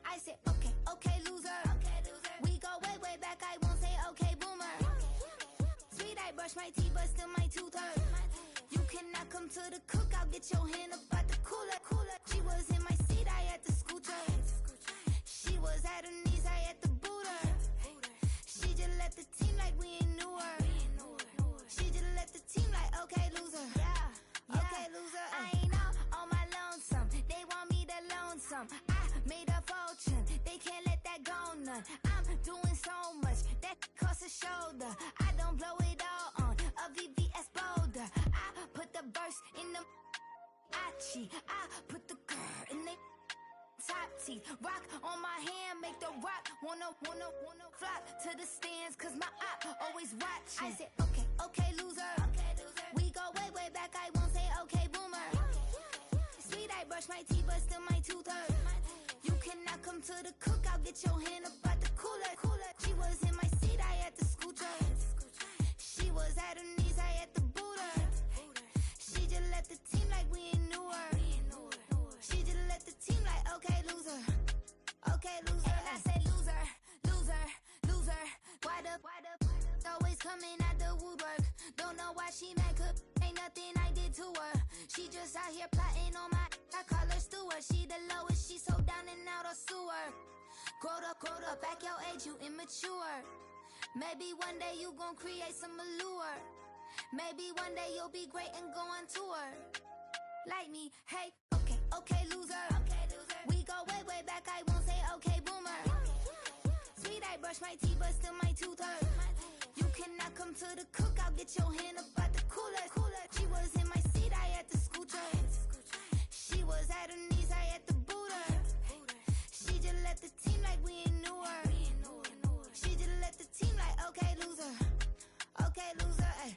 I said, okay, loser. We go way back, I won't say okay, boomer. Sweet, I brush my teeth, but still my tooth hurt. You cannot come to the cookout, get your hand up at the cooler. She was in my seat, I had to scoot her. She was at her knees, I had to boot her. She just left the team like we ain't knew her. She just left the team like, okay, loser. Okay, loser. I ain't out on my lonesome. They want me to loan some. I made a fortune. They can't let that go none. I'm doing so much that costs a shoulder. I don't blow it all on a VVS boulder. I put the verse in the Achi. I put the girl in the top teeth. Rock on my hand, make the rock wanna flock to the stands, cause my eye always watching. I said, okay, loser. We go way back, I won't say okay, boomer. Sweet, I brush my teeth, but still my tooth hurt. You cannot come to the cookout, get your hand up at the cooler. She was in my seat, I had to scoot her. She was at her knees, I had to boot her. She just left the team like we ain't knew her. She just left the team like, okay, loser. Okay, loser. And I said, loser. Why the always coming out the woodwork? Don't know why she mad, cause ain't nothing I did to her. She just out here plotting on my, I call her steward. She the lowest, she so down and out of sewer. Growed up, back your age, you immature. Maybe one day you gon' create some allure. Maybe one day you'll be great and go on tour. Like me, hey, Okay, loser. We go way, way back. I won't say okay, boomer. Sweet, I brush my teeth, but still my tooth hurt. You cannot come to the cookout. Get your hand up at the cooler. She was in my seat. I had to scoot her. She was at her knees. I had to boot her. She just left the team like we ain't knew her. She just left the team like okay, loser. Okay, loser. Ay.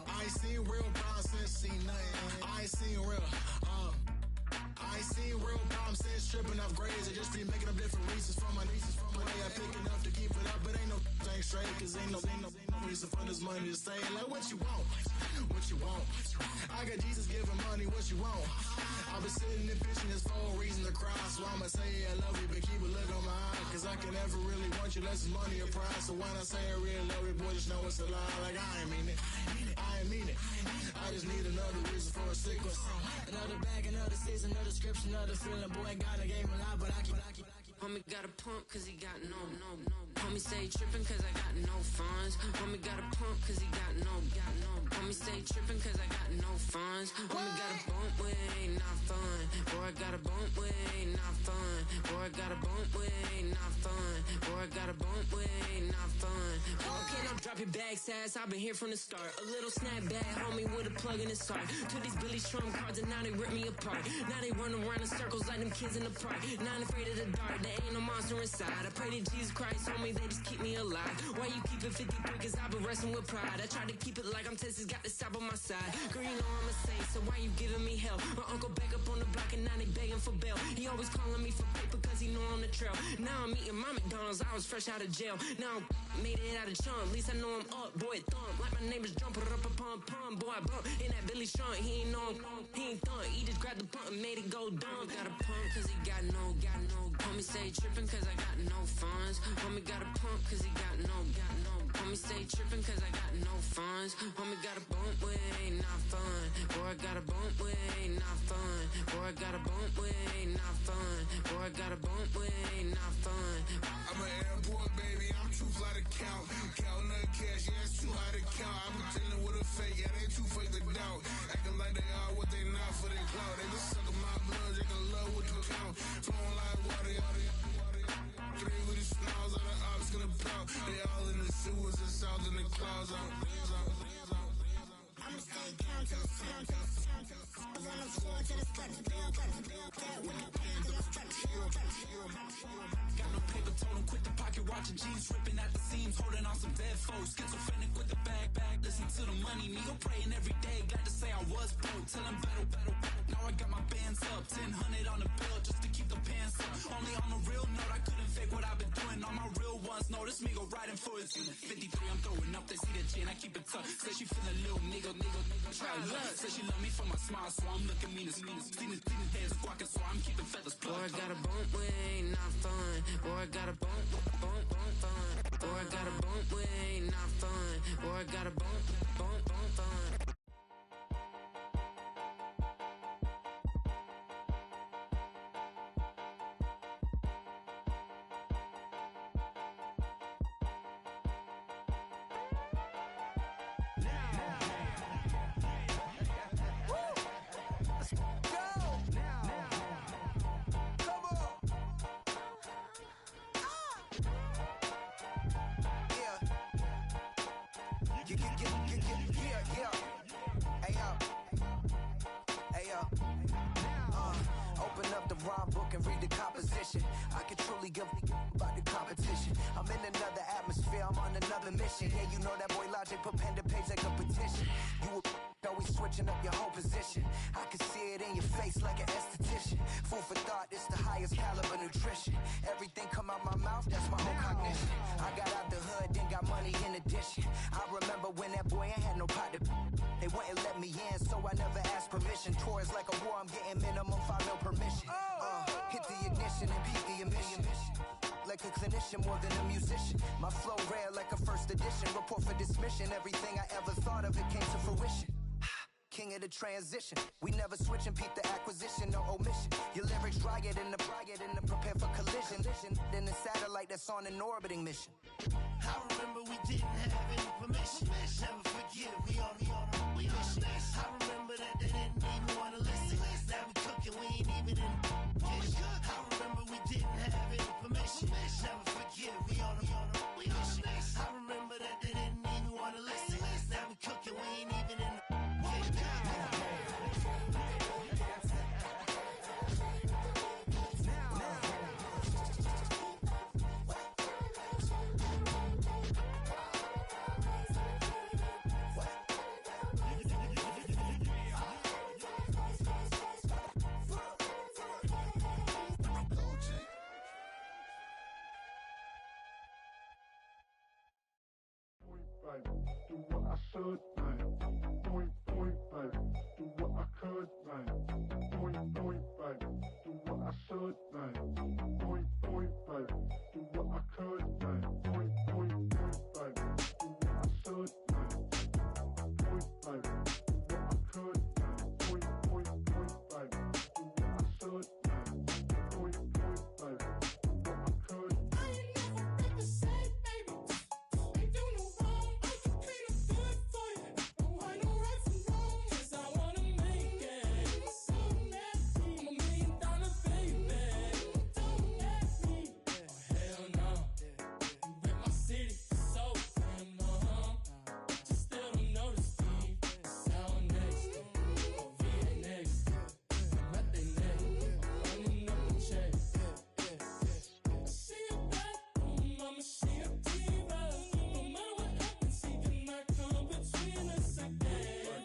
I ain't seen real problems since seen nothing. I ain't seen real problems since tripping off grades. I just be making up different reasons for my nieces. From my day I pick enough to keep it up, but ain't no thing straight. Cause ain't no reason for this money to stay. Like what you want? What you want? I got Jesus giving money, what you want? I've been sitting and pitching this for a reason to cry. So I'ma say I love you, but keep a look on my eye. Cause I can never really want you less than money or pride. So when I say I really love you, boy, just know it's a lie. Like I ain't mean it. I ain't mean it. I just need another reason for a sequence. Another bag, another season, another description, another feeling. Boy, got a game a lot, but I keep. Homie got a pump cause he got no. Homie stay trippin' cause I got no funds. Homie got a pump cause he got no. Homie stay trippin' cause I got no funds. Homie got a bump with ain't not fun. Boy, I got a bump with ain't not fun. Boy, I got a bump with ain't not fun. Boy, I got a bump with ain't not fun. Okay, now drop your bag, sass. I've been here from the start. A little snapback, homie, with a plug in his heart. Took these Billy Strum cards and now they rip me apart. Now they run around in circles like them kids in the park. Not afraid of the dark, there ain't no monster inside. I pray to Jesus Christ, homie, they just keep me alive. Why you keep it 53? Cause I've been wrestling with pride. I try to keep it like I'm Texas, got the stop on my side. Girl, you know I'm a saint, so why you giving me hell? My uncle back up on the block and now they begging for bail. He always calling me for paper cause he know I'm the trail. Now I'm eating my McDonald's, I was fresh out of jail. Now I'm made it out of chump, at least I know I'm up. Boy, thump, like my neighbors jumping up a pum. Boy, I bump in that Billy Strong, he ain't know he ain't thump. He just grabbed the pump and made it go dumb. Got a pump cause he got no. Homie stay trippin' cause I got no funds. Homie got a pump cause he got no. Homie stay trippin' cause I got no funds. Homie got a bump with ain't not fun. Boy, I got a bump with ain't not fun. Boy, I got a bump with ain't not fun. Boy, I got a bump with ain't not fun. I'm an airport baby, I'm too fly to count. Counting the cash, yeah, it's too high to count. I'm pretending with a fake, yeah, they too fake to doubt. Acting like they are what they not for their clout. They just suckin' my blood, they can love what you count. Flowing like water. Three with the smiles, all the ops gonna pout. They all in the sewers and south in the clouds. I'ma stay down to the sound, to the sound, to the sound. On the floor to the cut, to build, with the pen to the structure. Got no paper, told him quit the pocket watching jeans, ripping at the seams, holding on some dead foes. Schizophrenic with the bag, listen to the money, me go praying every day. Glad to say I was broke, till I'm battle. Now I got my bands up, 1000 on the bill just to keep the pants up. Only on a real note, I couldn't fake what I've been doing. All my real ones know this me go right in for it. 53, I'm throwing up, they see the chain, I keep it tough. Say she feeling little nigga, try love. Say she love me for my smile, so I'm looking mean as Seen his hands squawking, so I'm keeping feathers plucked. Boy, I got a bump with ain't not fun. Boy, I got a bump fun. Boy, I got a bump with ain't not fun. Boy, I got a bump fun. Open up the rhyme book and read the composition. I can truly give about the competition. I'm in another atmosphere, I'm on another mission. Yeah, you know that boy Logic put pen to page like a petition. You always switching up your whole position. I can see it in your face like an esthetician. Food for thought, it's the highest caliber nutrition. Everything come out my mouth, that's my whole cognition. I got out the hood, then got money in addition. I remember when that boy ain't had no pot to. They wouldn't let me in, so I never asked permission. Tours like a war, I'm getting minimum 5 mil permission. Hit the ignition and peak the emission. Like a clinician more than a musician. My flow rare like a first edition. Report for dismission. Everything I ever thought of, it came to fruition. King of the transition. We never switch and peep the acquisition, no omission. Your lyrics dry it in the prepare for collision. Then the satellite that's on an orbiting mission. I remember we didn't have any permission. Never forget we on we mission. I remember that they didn't even want to listen. Now we cooking, we ain't even in the kitchen. I remember we didn't have any permission. Never forget we on we mission. I remember that they didn't even want to listen. Now we cooking, we ain't even in the Do what I should, man. Point, baby. Do what I could, man. Point, baby. Do what I should, man. Point, baby. Do what I could, man. Point, baby. Do what I should, man. Point, baby. Do what I could, man. Point, baby. Do what I should, man. Point, baby. Do what I could. I ain't never been the same, baby. Ain't do no wrong. I can clean up good for you. No, I know right from wrong. 'Cause I wanna make it. So nasty. I'm $1 million baby. Don't let me. Oh, hell no. You rip my city so damn long. Just still don't notice me. Sound next. Or VA next. What they next. Running up the check. She a bad woman, mama, she a diva. No matter what happens, he cannot come between us again.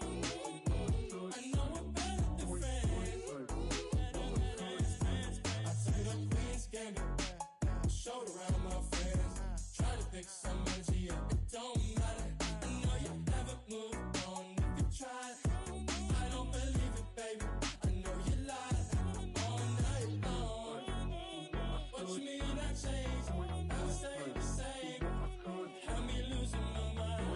I know we're better than friends. I took it up Queen's Gambit. Showed around my friends. Try to pick some energy, yeah, it don't matter. I know you never moved on if you tried. I don't believe it, baby. I know you lied all night long. What you mean I changed? I stay the same. Had me losing my mind.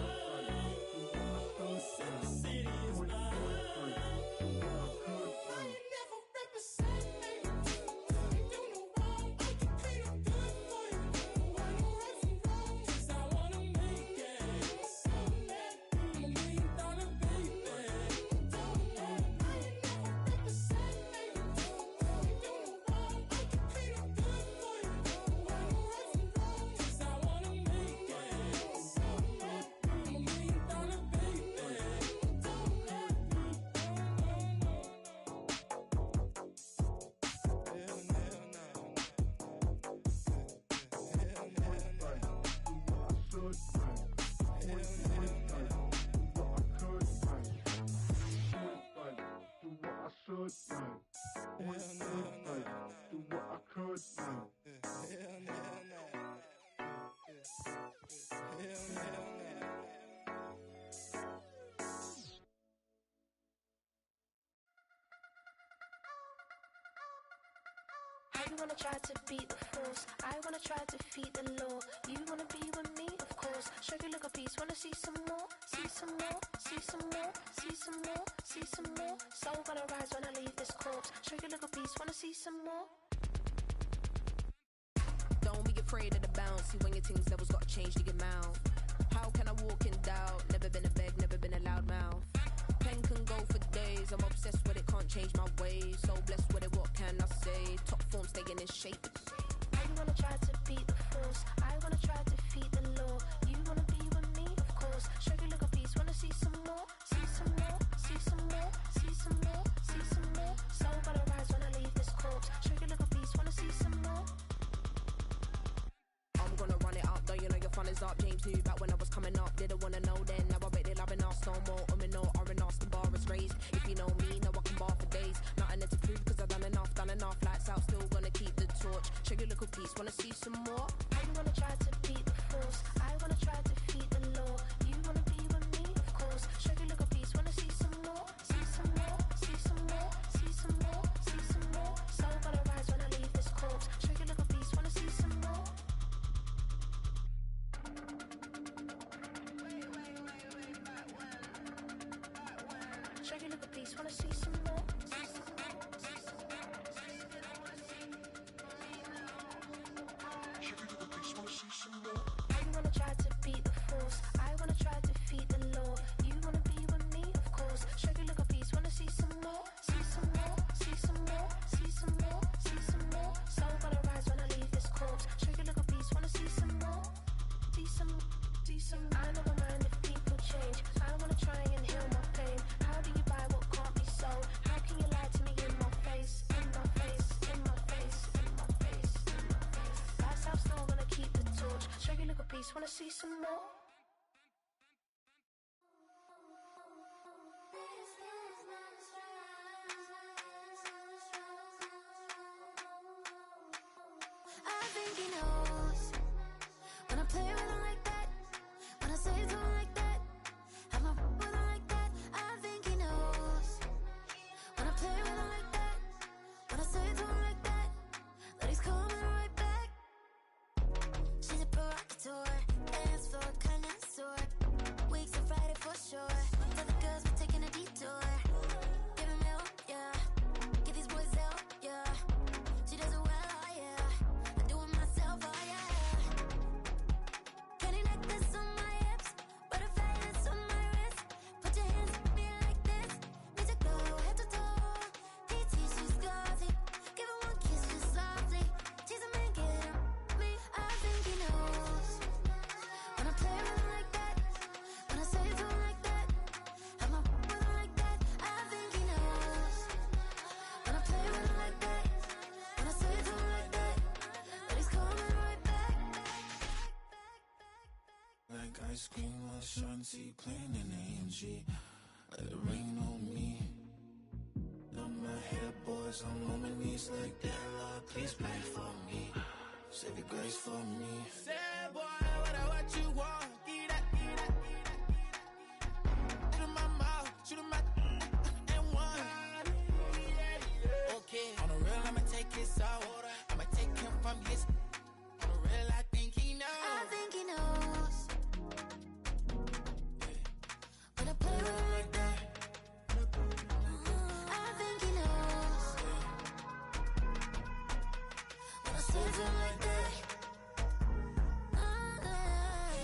Said the city is mine. I ain't never represent, baby. Ain't do no wrong. I can clean up good for you. No, I know right from wrong. 'Cause I wanna make it. So mad. I'm $1 million baby. Don't let me. I ain't never represent, baby. Ain't do no wrong. I can clean up good for you. No, I know right from wrong. 'Cause I wanna make it. So mad. I'm $1 million baby. Don't let me. I wanna try to beat the force. I wanna try to defeat the law. You wanna be with me, of course. Show you look a piece. Wanna see some more? See some more? See some more? See some more? See some more? Soul gonna rise when I leave this corpse. Show you look a piece. Wanna see some more? Don't be afraid of the bounce. See when your things levels gotta change to your mouth. How can I walk in doubt? Never been a beg, never been a loud mouth. Pen can go for days. I'm obsessed with it, can't change my ways. So blessed with it, what can I say? Top form staying in shape. I wanna try to beat the force. I wanna try to defeat the law. You wanna be with me, of course. Show you look a piece. Wanna see some more? See some more? See some more? See some more? See some more? Soul gonna rise when I leave this corpse. Show you look a piece. Wanna see some more? I'm gonna run it up, though you know your fun is up. James knew back when I was coming up. Didn't wanna know then. Now I bet they loving us no more. No, R and us, the bar is wanna see some more? You wanna try to beat the force, I wanna try to defeat the law. You wanna be with me, of course. Shake your little piece, wanna see some more? See some more, see some more, see some more, see some more. Soul gonna rise when I leave this corpse. Shake your little piece, wanna see some more? Shake your little piece, wanna see some more? You wanna try to beat the force, I wanna try to defeat the law. You wanna be with me, of course. Shake your little piece, wanna see some more? See some more, see some more, see some more, see some more. Soul gonna rise when I leave this corpse. Shake your little piece, wanna see some more? See some, see some. I never mind if people change. I wanna try and heal my pain. How do you buy what can't be sold? How can you lie to me in my face, in my face, in my face, in my face, in my face? That's how still gonna keep the torch. Shake your little piece, wanna see some more? I think he knows when I play with him like that, when I say it to him like that, have my with him like that. I think he knows when I play with him like that, when I say it to him like that, that he's coming right back. She's a provocateur, dance floor connoisseur, weeks of Friday for sure. Tell the girls we're taking a detour, give him help, yeah, give these boys help, yeah. She does it well, oh yeah. I do it myself, oh yeah. Candy necklace on my hips, butterflies on my wrist. Put your hands on me like this. Need to go head to toe. DT, she's glossy. Give her one kiss just softly. Tease him and get him me. I think he knows when I play with him like that, when I say it to him like that, have my with him like that. I think he knows when I play with him like that, when I say it to him like that, that he's coming right back. Like ice cream, Ashanti playing in AMG. Let it rain on me. On my head, boys, I'm on my knees like that. Lord, please pray for me. Save your grace for me. Sad boy, what you want? Get that, get that, get that. Shoot in my mouth, shoot in my and one. Okay, on the real, I'ma take his out. I'ma take him from his. On the real, I think he knows. I think he knows when I play with him like that. I think he knows when I say to him like that.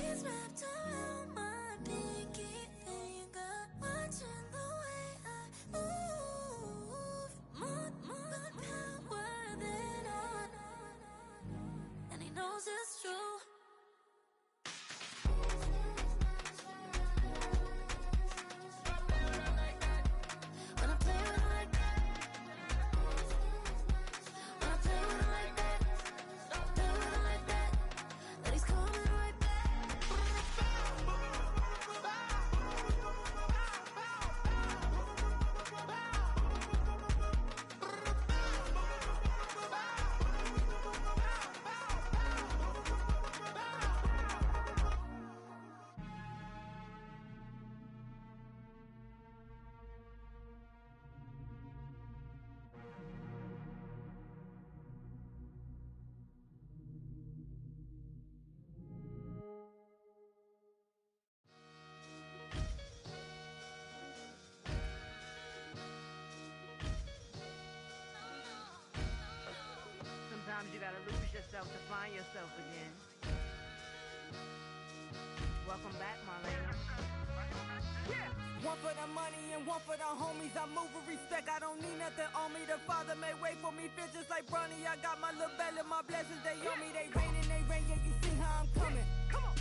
He's wrapped around my pinky finger, watching the way I move. More power than on, and he knows it's true. When I play with him like that, when I play with him like that, play with him like that, that he's coming right back. Sometimes you gotta lose yourself to find yourself again. Welcome back, Marlena. Yeah. One for the money and one for the homies. I move with respect, I don't need nothing on me. The Father may wait for me, bitch, just like Bronny. I got my little belly, my blessings, they on me. They rain, yeah, you see how I'm coming. Come on.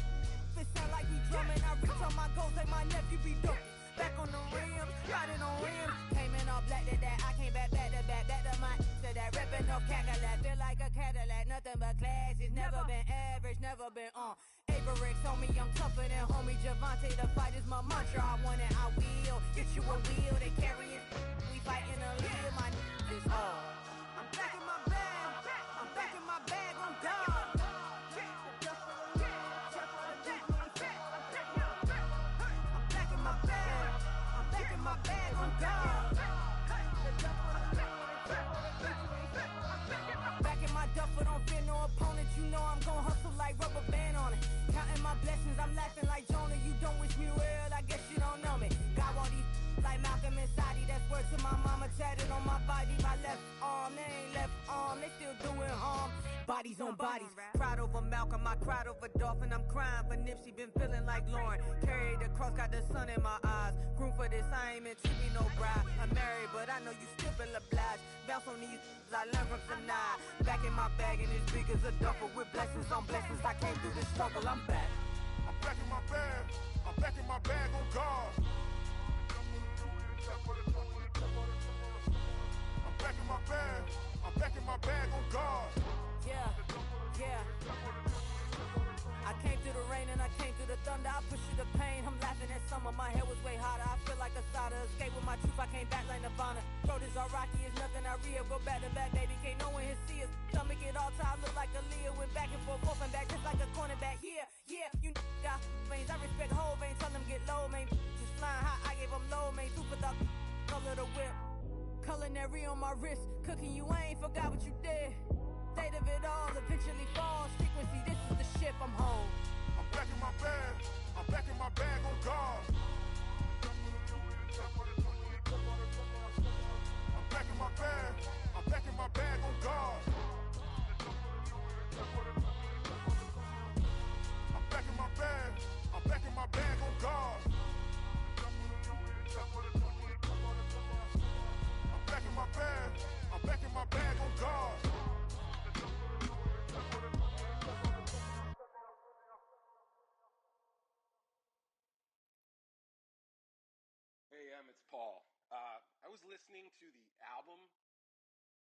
It sound like he drumming. I reach on my goals like my nephew be dope. Back on the rims, riding on rims. Came in all black to that, I came back to my to that ripping off Cadillac. Feel like a Cadillac, nothing but class. It's never been average, never been on. Averix on me, I'm tougher than homie Javante. The fight is my mantra, I want it, I will. Get you a wheel, they carry it. We fighting a live, my is all. I'm back in my bag, I'm my bag on God. Back in my duffel, don't fear no opponent. You know I'm gon' hustle like rubber band on it. Counting my blessings, I'm laughing like Jonah. You don't wish me well, I guess you don't know me. Got all these like Malcolm and Sadie. That's word to my mama, tatted on my body. My left arm, they ain't left arm, they still doing harm. Bodies on bodies, cried over Malcolm, I cried over Dolphin. I'm crying for Nipsey, been feeling like Lauren. Carried the cross, got the sun in my eyes. Groom for this, I ain't meant to be no bride. I'm married, but I know you still feel obliged. Bounce on these, I learned from tonight. Back in my bag, and it's big as a duffel with blessings on blessings. I came through the struggle, I'm back. I'm back in my bag. I'm back in my bag on guard. I'm back in my bag. I'm back in my bag on guard. Yeah, yeah. I came through the rain and I came through the thunder. I pushed through the pain. I'm laughing at summer. My head was way hotter. I feel like a solder. Escape with my truth. I came back like Nirvana. Throat is all rocky. It's nothing I real. Go back to back, baby. Can't no one here see us. Stomach it all time. Look like a Leah. Went back and forth and back just like a cornerback. Yeah, yeah. You got veins. I respect whole veins. Tell them get low, man. Just flying high. I gave them low, man. Super thought color the whip. Culinary on my wrist. Cooking you. I ain't forgot what you did. State of it all eventually falls. Frequency, this is the ship, I'm home. I'm back in my bag. I'm back in my bag on guard. I'm back in my bag. I'm back in my bag on guard. I'm back in my bag. I'm back in my bag on guard. I'm back in my bag. I'm back in my bag on guard. Hey, it's Paul. I was listening to the album.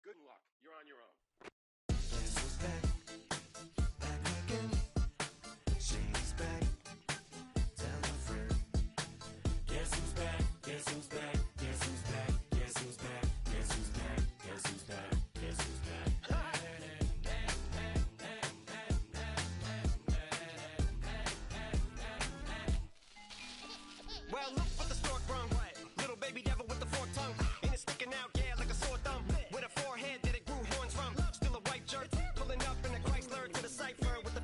Good luck. You're on your own. Guess who's back? Back again. Shady's back. Tell a friend. Guess who's back? Guess who's back? Guess who's back? Guess who's back? Guess who's back? Guess who's back? Guess who's back? Well, look what the stork brung. Little baby devil with the forked tongue. And it's sticking out, yeah, like a sore thumb. With a forehead that it grew horns from. Still a white jerk. Pulling up in a Chrysler to the cipher with a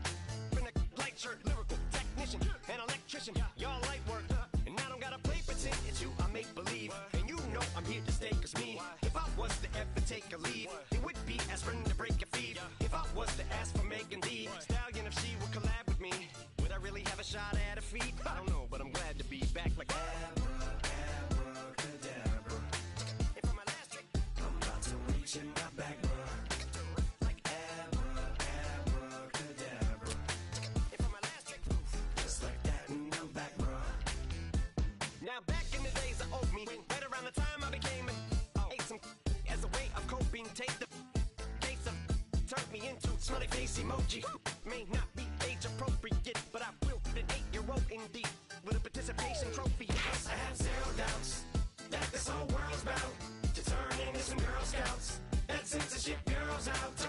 in a light shirt. Lyrical technician, an electrician. Y'all light work. And I don't gotta play pretend. It's you I make believe. And you know I'm here to stay, cause me. If I was to ever take a leave, it would be aspirin to break your feet. If I was to ask for Megan D Stallion, if she would collab with me, would I really have a shot at her feet? I don't know, but I'm glad to be back like Abracadabra. And for my last trick, I'm about to reach in my back, bruh. Like abracadabra. And for my last trick, just like that, and I'm back, bruh. now back in the days of old me, right around the time I became ate some as a way of coping. Take the case of turned me into smiley face emoji. May not be age appropriate, but I will fit an 8-year-old indeed with a participation trophy. I have zero doubts that this whole world's bound to turn into some Girl Scouts. That censorship girls out.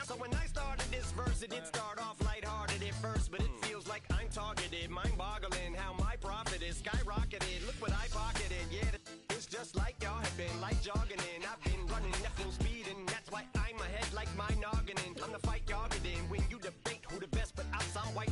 So when I started this verse, it did start off lighthearted at first, but it feels like I'm targeted. Mind-boggling how my profit is skyrocketed. Look what I pocketed. Yeah, it's just like y'all have been, like jogging in. I've been running at full speed, and that's why I'm ahead like my noggin. I'm the fight y'all get in when you debate who the best, but I'm some white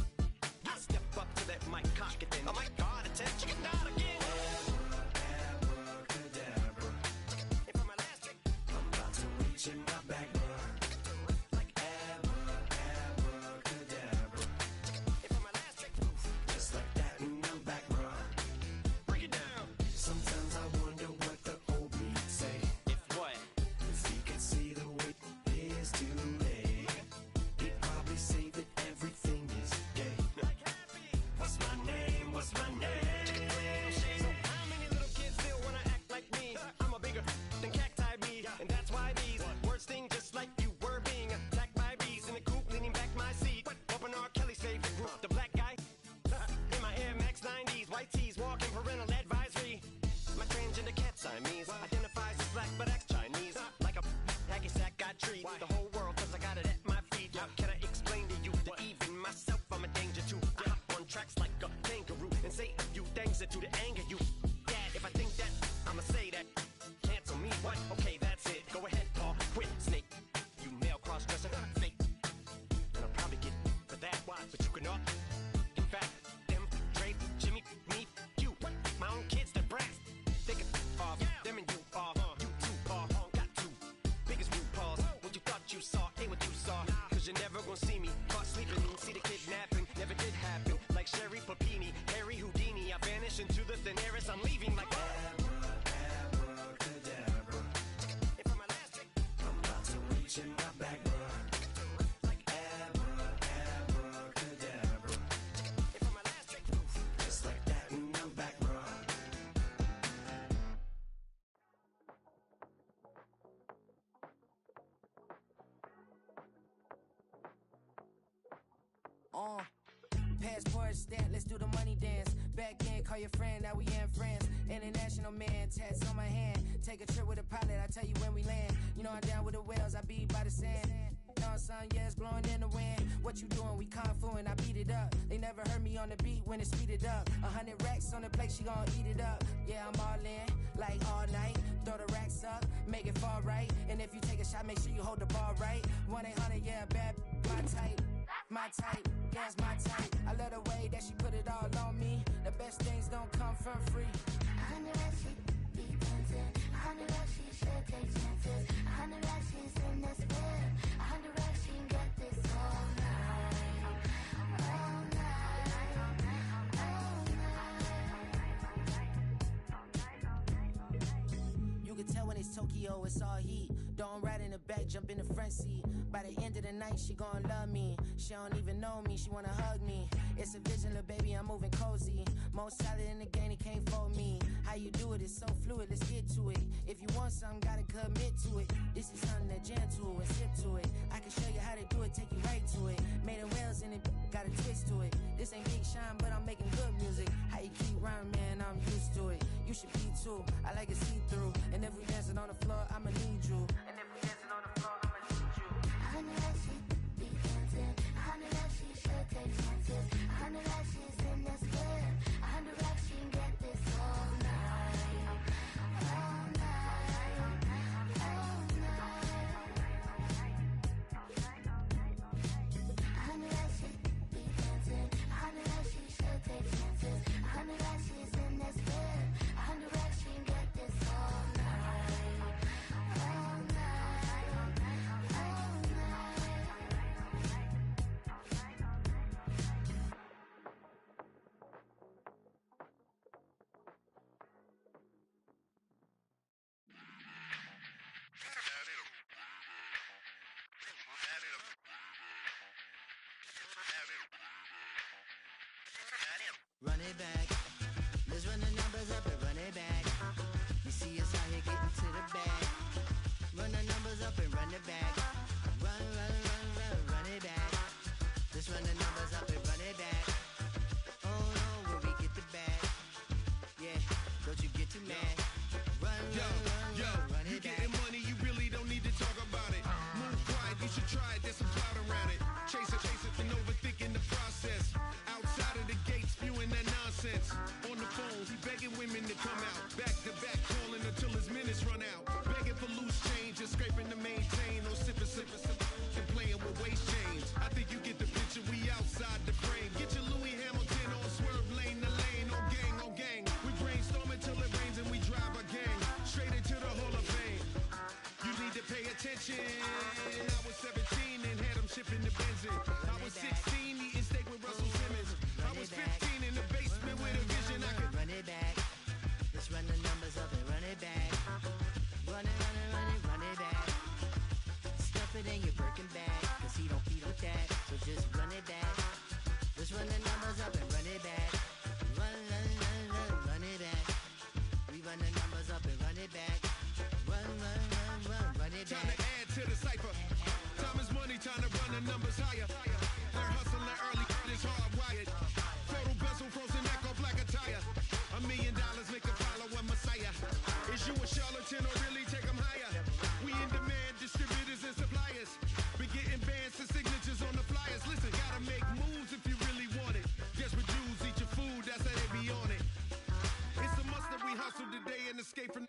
Passport stamp, let's do the money dance. Back in, call your friend, now we in France. International man, tats on my hand. Take a trip with a pilot, I tell you when we land. You know I'm down with the whales, I be by the sand. On sun, yeah, it's blowing in the wind. What you doing? We kung fu and I beat it up. They never heard me on the beat when it's speeded up. 100 racks on the plate, she gon' eat it up. Yeah, I'm all in, like all night. Throw the racks up, make it fall right. And if you take a shot, make sure you hold the ball right. 1-800, yeah, bad, my type. My type, yeah, it's my type. I love the way that she put it all on me. The best things don't come for free. 100 racks, she be dancing. 100 racks, she should take chances. 100 racks, she's in this bed. 100 racks, she can get this all night. All night. All night. You can tell when it's Tokyo, it's all heat. Don't ride in the back, jump in the front seat. By the end of the night, she gon' love me. She don't even know me, she wanna hug me. It's a vision, little baby, I'm moving cozy. Most solid in the game, he can't fold me. How you do it, it's so fluid, let's get to it. If you want something, gotta commit to it. This is something that jam to and sip to it. I can show you how to do it, take you right to it. Made of whales in it, got a twist to it. This ain't Big Sean, but I'm making good music. How you keep rhyming, man, I'm used to it. You should be too, I like it see-through. And if we dancing on the floor, I'ma need you. And if we dancing on the floor, I'ma need you. 100 racks, she be dancing. 100 racks, she should take chances. 100 racks, she's in this bed. 100 racks, she can get this all night. All night. All night. 100 racks, she be dancing. 100 racks, she should take chances. 100 racks, she's in this bed. 100 racks, she can get this all night. All night. All Run it back. Let's run the numbers up and run it back. You see us out here getting to the bag. Run the numbers up and run it back. Run, run, run, run, run it back. Let's run the numbers up and run it back. Oh no, when we get the bag. Yeah, don't you get too mad. Run, run, run, run, run You it back. getting money, you really don't need to talk about it. Move quiet, you should try it, there's some clout around it. Chase it, and overthinking the process. Outside of the gates, spewing that nonsense. On the phone, he begging women to come out. Back to back, calling until his minutes run out. Begging for loose change and scraping to maintain. Or sipping, and playing with waist chains. I think you get the picture, we outside the frame. Get your Louis Hamilton on swerve lane to lane. On gang, on gang. We brainstorm until it rains and we drive our gang straight into the Hall of Fame. You need to pay attention. I was 17 and had them shipping the Benzin. I was 16 eating steak with Russell Simmons. I was 15 in the basement with a vision. I could run it back. Let's run the numbers up and run it back. Run it, run it, run it, run it back. Stuff it in your Birkin bag, cause he don't feed with that. So just run it back. Let's run the numbers up and run it back. Run, run, run, run, run it back. We run the numbers up and run it back. Run, run, run, run, run it back. time to add to the cipher. Time is money, time to run the numbers higher. They're hustling early, it's hardwired. Photo bezel, frozen neck or black attire. $1 million make a follow a messiah. Is you a charlatan or really take them higher? We in demand, distributors and suppliers. Be getting bands and signatures on the flyers. Listen, gotta make moves if you really want it. Desperate Jews eat your food, that's how they be on it. It's a must that we hustle today and escape from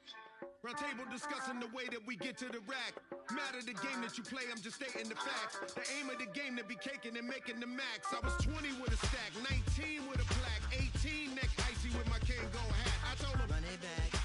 round table discussing the way that we get to the rack. Matter the game that you play, I'm just stating the facts. The aim of the game to be caking and making the max. I was 20 with a stack, 19 with a plaque, 18 neck icy with my Kango hat. I told him run it back.